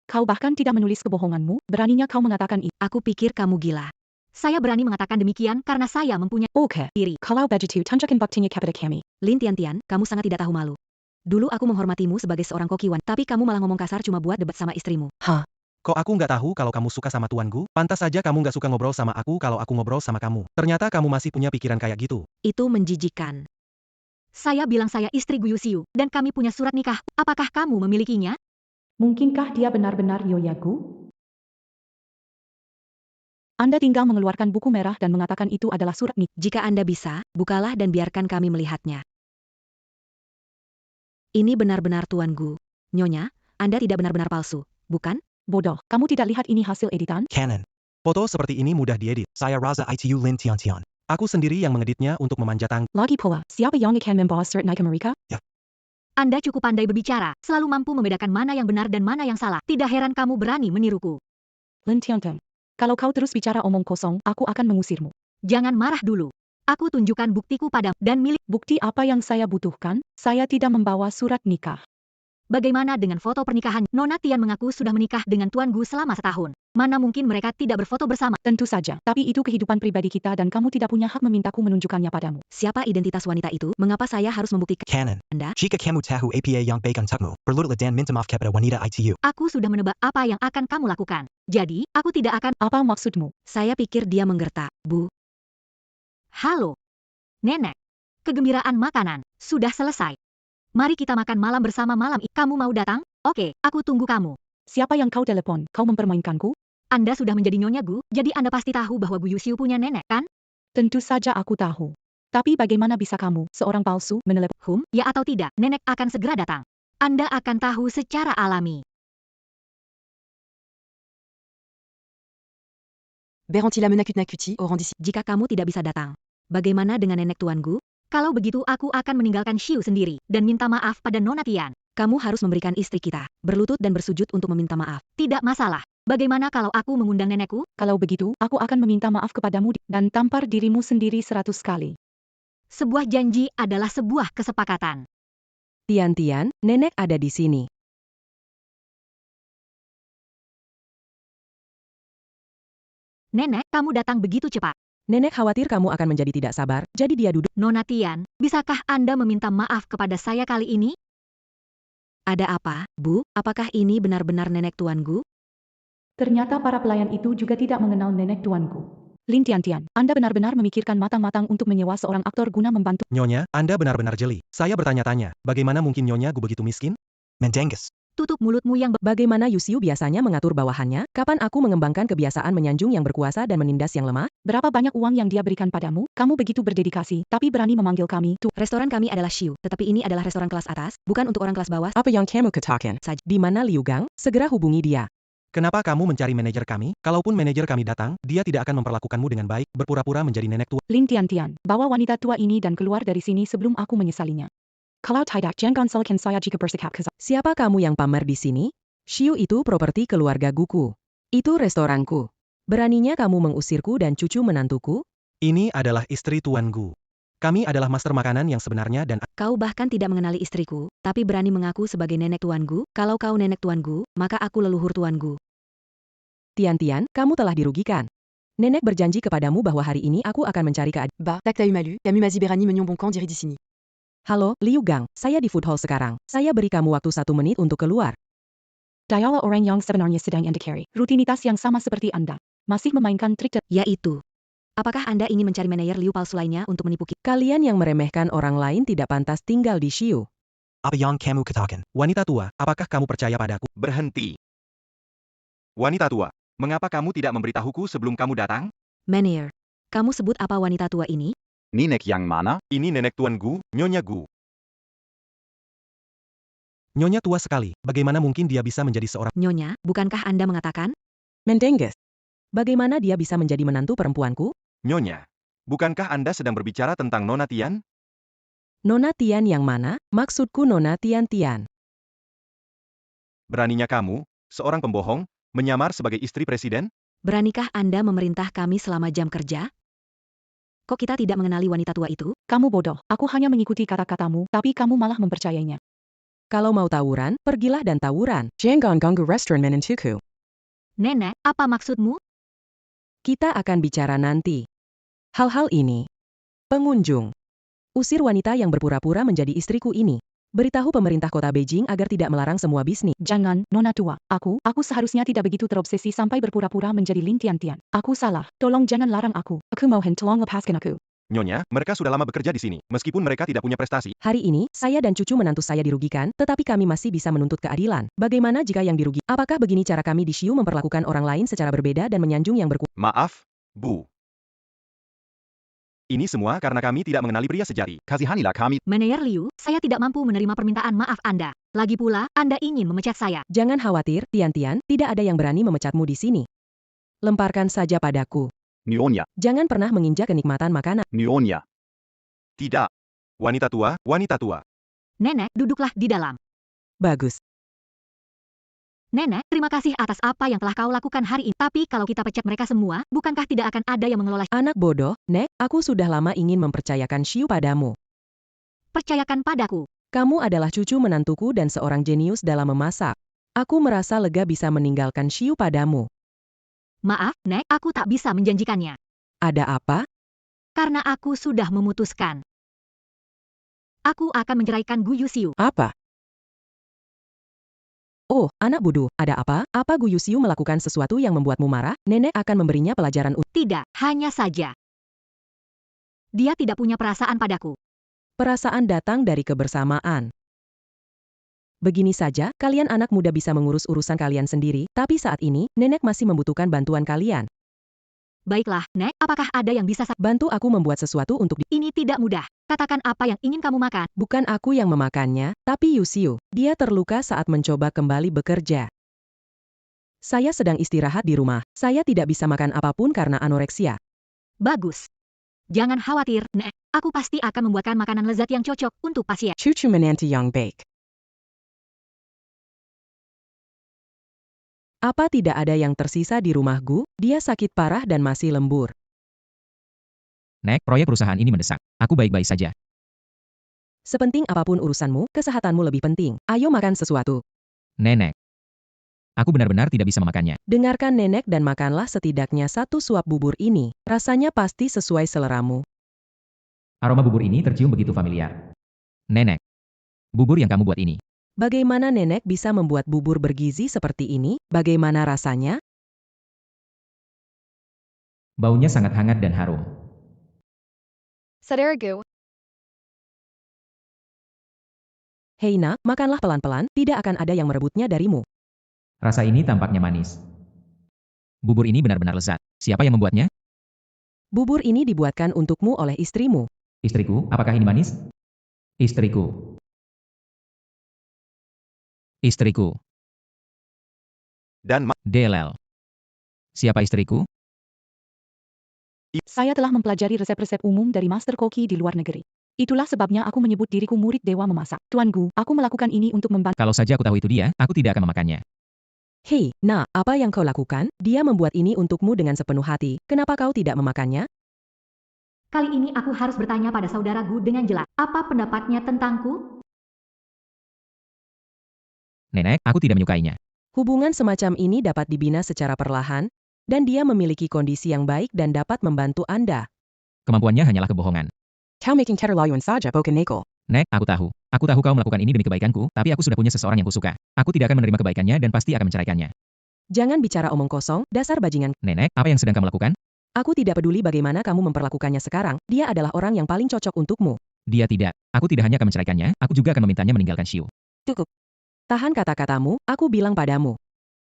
Kau bahkan tidak menulis kebohonganmu, beraninya kau mengatakan itu. Aku pikir kamu gila. Saya berani mengatakan demikian karena saya mempunyai Oke. diri. Kalau begitu, tunjukkan buktinya kepada kami. Lin Tian, kamu sangat tidak tahu malu. Dulu aku menghormatimu sebagai seorang koki wanita, tapi kamu malah ngomong kasar cuma buat debat sama istrimu. Hah? Kok aku nggak tahu kalau kamu suka sama Tuan Gu? Pantas saja kamu nggak suka ngobrol sama aku kalau aku ngobrol sama kamu. Ternyata kamu masih punya pikiran kayak gitu. Itu menjijikan. Saya bilang saya istri Gu Yuxiu, dan kami punya surat nikah. Apakah kamu memilikinya? Mungkinkah dia benar-benar Nyonya Gu? Anda tinggal mengeluarkan buku merah dan mengatakan itu adalah surat nikah. Jika Anda bisa, bukalah dan biarkan kami melihatnya. Ini benar-benar Tuan Gu. Nyonya, Anda tidak benar-benar palsu, bukan? Bodoh, kamu tidak lihat ini hasil editan? Canon. Foto seperti ini mudah diedit. Saya Raza Itu Lin Tian. Aku sendiri yang mengeditnya untuk memanjatkan. Lagi pula, siapa yang akan membawa surat nikah mereka? Ya. Anda cukup pandai berbicara, selalu mampu membedakan mana yang benar dan mana yang salah. Tidak heran kamu berani meniruku. Lin Tian. Kalau kau terus bicara omong kosong, aku akan mengusirmu. Jangan marah dulu. Aku tunjukkan buktiku padamu dan milik. Bukti apa yang saya butuhkan? Saya tidak membawa surat nikah. Bagaimana dengan foto pernikahan? Nona Tian mengaku sudah menikah dengan Tuan Gu selama setahun. Mana mungkin mereka tidak berfoto bersama? Tentu saja, tapi itu kehidupan pribadi kita dan kamu tidak punya hak memintaku menunjukkannya padamu. Siapa identitas wanita itu? Mengapa saya harus membuktikan? Canon. Anda? Jika kamu tahu apa yang baik untukmu, berlututlah dan minta maaf kepada wanita itu. Aku sudah menebak apa yang akan kamu lakukan. Jadi, aku tidak akan... Apa maksudmu? Saya pikir dia menggertak, Bu. Halo. Nenek. Kegembiraan makanan. Sudah selesai. Mari kita makan malam bersama malam. Kamu mau datang? Oke, aku tunggu kamu. Siapa yang kau telepon? Kau mempermainkanku? Anda sudah menjadi Nyonya Gu, jadi Anda pasti tahu bahwa Gu Yuxiu punya nenek, kan? Tentu saja aku tahu. Tapi bagaimana bisa kamu, seorang palsu, menelepon? Ya atau tidak, nenek akan segera datang. Anda akan tahu secara alami. Berantila menakuti orang disi. Jika kamu tidak bisa datang, bagaimana dengan nenek Tuan Gu? Kalau begitu aku akan meninggalkan Xiu sendiri, dan minta maaf pada Nona Tian. Kamu harus memberikan istri kita, berlutut dan bersujud untuk meminta maaf. Tidak masalah. Bagaimana kalau aku mengundang nenekku? Kalau begitu, aku akan meminta maaf kepadamu dan tampar dirimu sendiri 100 kali. Sebuah janji adalah sebuah kesepakatan. Tian, nenek ada di sini. Nenek, kamu datang begitu cepat. Nenek khawatir kamu akan menjadi tidak sabar, jadi dia duduk. Nona Tian, bisakah Anda meminta maaf kepada saya kali ini? Ada apa, Bu? Apakah ini benar-benar nenek Tuan Gu? Ternyata para pelayan itu juga tidak mengenal nenek Tuan Gu. Lin Tian, Anda benar-benar memikirkan matang-matang untuk menyewa seorang aktor guna membantu. Nyonya, Anda benar-benar jeli. Saya bertanya-tanya, bagaimana mungkin Nyonya Gu begitu miskin? Mendengus. Tutup mulutmu yang... Bagaimana Yuxiu biasanya mengatur bawahannya? Kapan aku mengembangkan kebiasaan menyanjung yang berkuasa dan menindas yang lemah? Berapa banyak uang yang dia berikan padamu? Kamu begitu berdedikasi, tapi berani memanggil kami. Restoran kami adalah Xiu, tetapi ini adalah restoran kelas atas, bukan untuk orang kelas bawah. Apa yang kamu katakan? Di mana Liu Gang? Segera hubungi dia. Kenapa kamu mencari manajer kami? Kalaupun manajer kami datang, dia tidak akan memperlakukanmu dengan baik, berpura-pura menjadi nenek tua. Lin Tian, bawa wanita tua ini dan keluar dari sini sebelum aku menyesalinya. Kalau tidak, jangan salahkan saya jika bersikap kasar. Siapa kamu yang pamer di sini? Xiu itu properti keluarga Guku. Itu restoranku. Beraninya kamu mengusirku dan cucu menantuku? Ini adalah istri Tuan Gu. Kami adalah master makanan yang sebenarnya dan... Kau bahkan tidak mengenali istriku, tapi berani mengaku sebagai nenek Tuan Gu. Kalau kau nenek Tuan Gu, maka aku leluhur Tuan Gu. Tian, kamu telah dirugikan. Nenek berjanji kepadamu bahwa hari ini aku akan mencari keadilan. Tak tahu malu, kami masih berani menyombongkan diri di sini. Halo, Liu Gang, saya di food hall sekarang. Saya beri kamu waktu 1 menit untuk keluar. Dialah orang yang sebenarnya sedang Anda cari. Rutinitas yang sama seperti Anda. Masih memainkan trik yaitu. Apakah Anda ingin mencari manajer Liu palsu lainnya untuk menipu kita? Kalian yang meremehkan orang lain tidak pantas tinggal di Xiu. Apa yang kamu katakan? Wanita tua, apakah kamu percaya padaku? Berhenti. Wanita tua, mengapa kamu tidak memberitahuku sebelum kamu datang? Manajer, kamu sebut apa wanita tua ini? Nenek yang mana? Ini nenek Tuan Gu, Nyonya Gu. Nyonya tua sekali, bagaimana mungkin dia bisa menjadi seorang... Nyonya, bukankah Anda mengatakan? Mendenges. Bagaimana dia bisa menjadi menantu perempuanku? Nyonya, bukankah Anda sedang berbicara tentang Nona Tian? Nona Tian yang mana? Maksudku Nona Tian. Beraninya kamu, seorang pembohong, menyamar sebagai istri presiden? Beranikah Anda memerintah kami selama jam kerja? Kok kita tidak mengenali wanita tua itu? Kamu bodoh, aku hanya mengikuti kata-katamu, tapi kamu malah mempercayainya. Kalau mau tawuran, pergilah dan tawuran. Jangan ganggu restoran menentuku. Nenek, apa maksudmu? Kita akan bicara nanti. Hal-hal ini. Pengunjung. Usir wanita yang berpura-pura menjadi istriku ini. Beritahu pemerintah kota Beijing agar tidak melarang semua bisnis. Jangan, Nona tua. Aku seharusnya tidak begitu terobsesi sampai berpura-pura menjadi Lin Tian. Aku salah. Tolong jangan larang aku. Aku mohon tolong lepaskan aku. Nyonya, mereka sudah lama bekerja di sini, meskipun mereka tidak punya prestasi. Hari ini, saya dan cucu menantu saya dirugikan, tetapi kami masih bisa menuntut keadilan. Bagaimana jika yang dirugi? Apakah begini cara kami di Xiu memperlakukan orang lain secara berbeda dan menyanjung yang Maaf, Bu. Ini semua karena kami tidak mengenali pria sejati. Kasihanilah kami. Meneer Liu, saya tidak mampu menerima permintaan maaf Anda. Lagi pula, Anda ingin memecat saya. Jangan khawatir, Tian, tidak ada yang berani memecatmu di sini. Lemparkan saja padaku. Nyonya. Jangan pernah menginjak kenikmatan makanan. Nyonya. Tidak. Wanita tua, wanita tua. Nenek, duduklah di dalam. Bagus. Nenek, terima kasih atas apa yang telah kau lakukan hari ini. Tapi kalau kita pecat mereka semua, bukankah tidak akan ada yang mengelola? Anak bodoh, Nek, aku sudah lama ingin mempercayakan Xiu padamu. Percayakan padaku. Kamu adalah cucu menantuku dan seorang jenius dalam memasak. Aku merasa lega bisa meninggalkan Xiu padamu. Maaf, Nek, aku tak bisa menjanjikannya. Ada apa? Karena aku sudah memutuskan. Aku akan menceraikan Gu Yuxiu. Apa? Oh, anak bodoh, ada apa? Apa Gu Yuxiu melakukan sesuatu yang membuatmu marah? Nenek akan memberinya pelajaran. Tidak, hanya saja. Dia tidak punya perasaan padaku. Perasaan datang dari kebersamaan. Begini saja, kalian anak muda bisa mengurus urusan kalian sendiri, tapi saat ini, nenek masih membutuhkan bantuan kalian. Baiklah, Nek, apakah ada yang bisa bantu aku membuat sesuatu untuk Ini tidak mudah. Katakan apa yang ingin kamu makan. Bukan aku yang memakannya, tapi Yuxiu. Dia terluka saat mencoba kembali bekerja. Saya sedang istirahat di rumah. Saya tidak bisa makan apapun karena anoreksia. Bagus. Jangan khawatir, Nek. Aku pasti akan membuatkan makanan lezat yang cocok untuk pasien. Cucu menanti yang baik. Apa tidak ada yang tersisa di rumah Gu? Dia sakit parah dan masih lembur. Nek, proyek perusahaan ini mendesak. Aku baik-baik saja. Sepenting apapun urusanmu, kesehatanmu lebih penting. Ayo makan sesuatu. Nenek. Aku benar-benar tidak bisa memakannya. Dengarkan nenek dan makanlah setidaknya 1 suap bubur ini. Rasanya pasti sesuai seleramu. Aroma bubur ini tercium begitu familiar. Nenek. Bubur yang kamu buat ini. Bagaimana nenek bisa membuat bubur bergizi seperti ini? Bagaimana rasanya? Baunya sangat hangat dan harum. Saudara Gu. Hei nak, makanlah pelan-pelan, tidak akan ada yang merebutnya darimu. Rasa ini tampaknya manis. Bubur ini benar-benar lezat. Siapa yang membuatnya? Bubur ini dibuatkan untukmu oleh istrimu. Istriku, apakah ini manis? Istriku. Istriku. Dan Delel. Siapa istriku? Saya telah mempelajari resep-resep umum dari Master Koki di luar negeri. Itulah sebabnya aku menyebut diriku murid dewa memasak. Tuan Gu, aku melakukan ini untuk membantu. Kalau saja aku tahu itu dia, aku tidak akan memakannya. Hei, nah, apa yang kau lakukan? Dia membuat ini untukmu dengan sepenuh hati. Kenapa kau tidak memakannya? Kali ini aku harus bertanya pada saudara Gu dengan jelas. Apa pendapatnya tentangku? Nenek, aku tidak menyukainya. Hubungan semacam ini dapat dibina secara perlahan, dan dia memiliki kondisi yang baik dan dapat membantu Anda. Kemampuannya hanyalah kebohongan. Kau making keterlaluan saja, bukan neko. Nek, aku tahu. Aku tahu kau melakukan ini demi kebaikanku, tapi aku sudah punya seseorang yang kusuka. Aku tidak akan menerima kebaikannya dan pasti akan menceraikannya. Jangan bicara omong kosong, dasar bajingan. Nenek, apa yang sedang kamu lakukan? Aku tidak peduli bagaimana kamu memperlakukannya sekarang, dia adalah orang yang paling cocok untukmu. Dia tidak. Aku tidak hanya akan menceraikannya, aku juga akan memintanya meninggalkan Xiu. Cukup. Tahan kata-katamu, aku bilang padamu.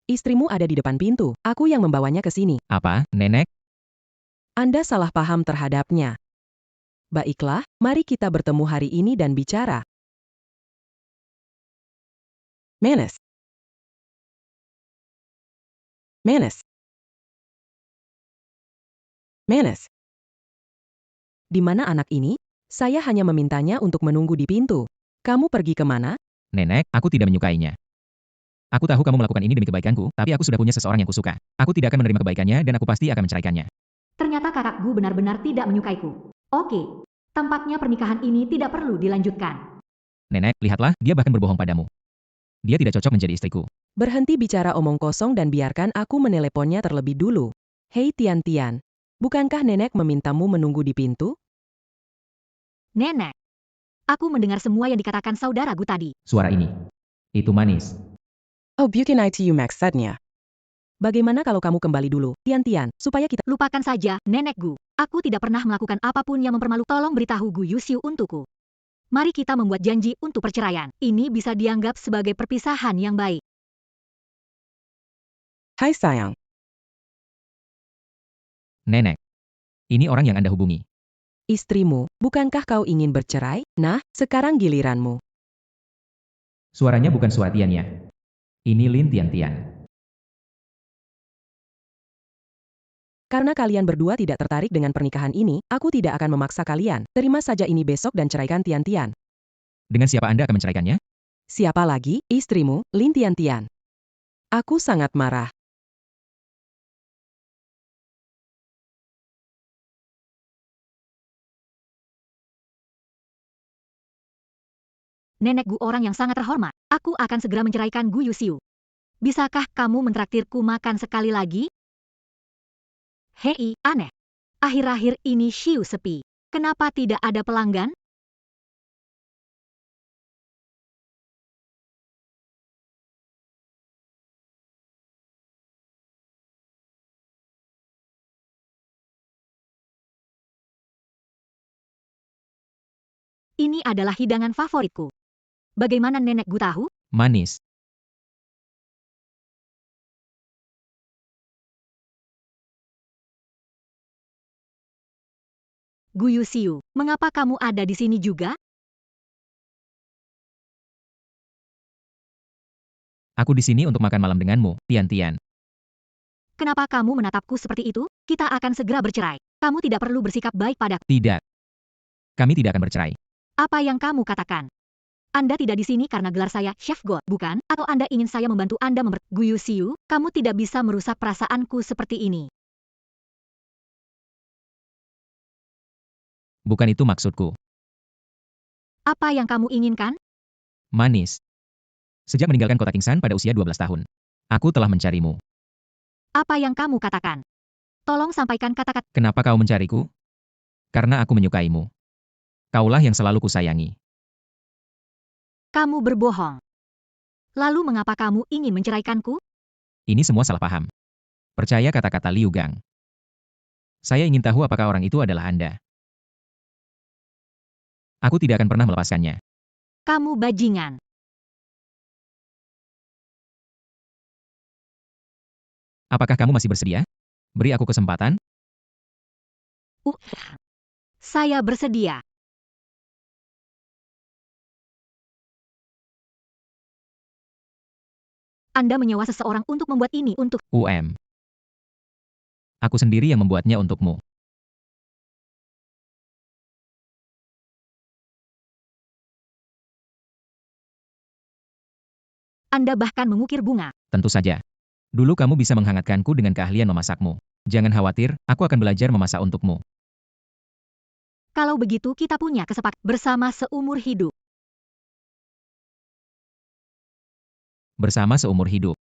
Istrimu ada di depan pintu, aku yang membawanya ke sini. Apa, Nenek? Anda salah paham terhadapnya. Baiklah, mari kita bertemu hari ini dan bicara. Manis. Manis. Manis. Di mana anak ini? Saya hanya memintanya untuk menunggu di pintu. Kamu pergi kemana? Nenek, aku tidak menyukainya. Aku tahu kamu melakukan ini demi kebaikanku, tapi aku sudah punya seseorang yang kusuka. Aku tidak akan menerima kebaikannya dan aku pasti akan menceraikannya. Ternyata kakak Gu benar-benar tidak menyukaiku. Oke, tampaknya pernikahan ini tidak perlu dilanjutkan. Nenek, lihatlah, dia bahkan berbohong padamu. Dia tidak cocok menjadi istriku. Berhenti bicara omong kosong dan biarkan aku meneleponnya terlebih dulu. Hei Tian Tian, bukankah nenek memintamu menunggu di pintu? Nenek, aku mendengar semua yang dikatakan saudara Gu tadi. Suara ini. Itu manis. Oh, bukan itu maksudnya. Bagaimana kalau kamu kembali dulu, Tian Tian, supaya kita... Lupakan saja, Nenek Gu. Aku tidak pernah melakukan apapun yang mempermalukan. Tolong beritahu Gu Yuxiu untukku. Mari kita membuat janji untuk perceraian. Ini bisa dianggap sebagai perpisahan yang baik. Hai sayang. Nenek. Ini orang yang Anda hubungi. Istrimu, bukankah kau ingin bercerai? Nah, sekarang giliranmu. Suaranya bukan suara Tian ya. Ini Lin Tian Tian. Karena kalian berdua tidak tertarik dengan pernikahan ini, aku tidak akan memaksa kalian. Terima saja ini besok dan ceraikan Tian Tian. Dengan siapa Anda akan menceraikannya? Siapa lagi? Istrimu, Lin Tian Tian. Aku sangat marah. Nenek Gu orang yang sangat terhormat. Aku akan segera menceraikan Gu Yuxiu. Bisakah kamu mentraktirku makan sekali lagi? Hei, aneh. Akhir-akhir ini Xiu sepi. Kenapa tidak ada pelanggan? Ini adalah hidangan favoritku. Bagaimana Nenek Gu tahu? Manis. Gu Yuxiu, mengapa kamu ada di sini juga? Aku di sini untuk makan malam denganmu, Tian Tian. Kenapa kamu menatapku seperti itu? Kita akan segera bercerai. Kamu tidak perlu bersikap baik padaku. Tidak. Kami tidak akan bercerai. Apa yang kamu katakan? Anda tidak di sini karena gelar saya Chef God, bukan? Atau Anda ingin saya membantu Anda Gu Yuxiu, kamu tidak bisa merusak perasaanku seperti ini. Bukan itu maksudku. Apa yang kamu inginkan? Manis. Sejak meninggalkan kota Kingsan pada usia 12 tahun. Aku telah mencarimu. Apa yang kamu katakan? Tolong sampaikan kata-kata. Kenapa kau mencariku? Karena aku menyukaimu. Kaulah yang selalu kusayangi. Kamu berbohong. Lalu mengapa kamu ingin menceraikanku? Ini semua salah paham. Percaya kata-kata Liu Gang. Saya ingin tahu apakah orang itu adalah Anda. Aku tidak akan pernah melepaskannya. Kamu bajingan. Apakah kamu masih bersedia? Beri aku kesempatan. Saya bersedia. Anda menyewa seseorang untuk membuat ini untuk... Aku sendiri yang membuatnya untukmu. Anda bahkan mengukir bunga. Tentu saja. Dulu kamu bisa menghangatkanku dengan keahlian memasakmu. Jangan khawatir, aku akan belajar memasak untukmu. Kalau begitu kita punya kesepakatan bersama seumur hidup. Bersama seumur hidup.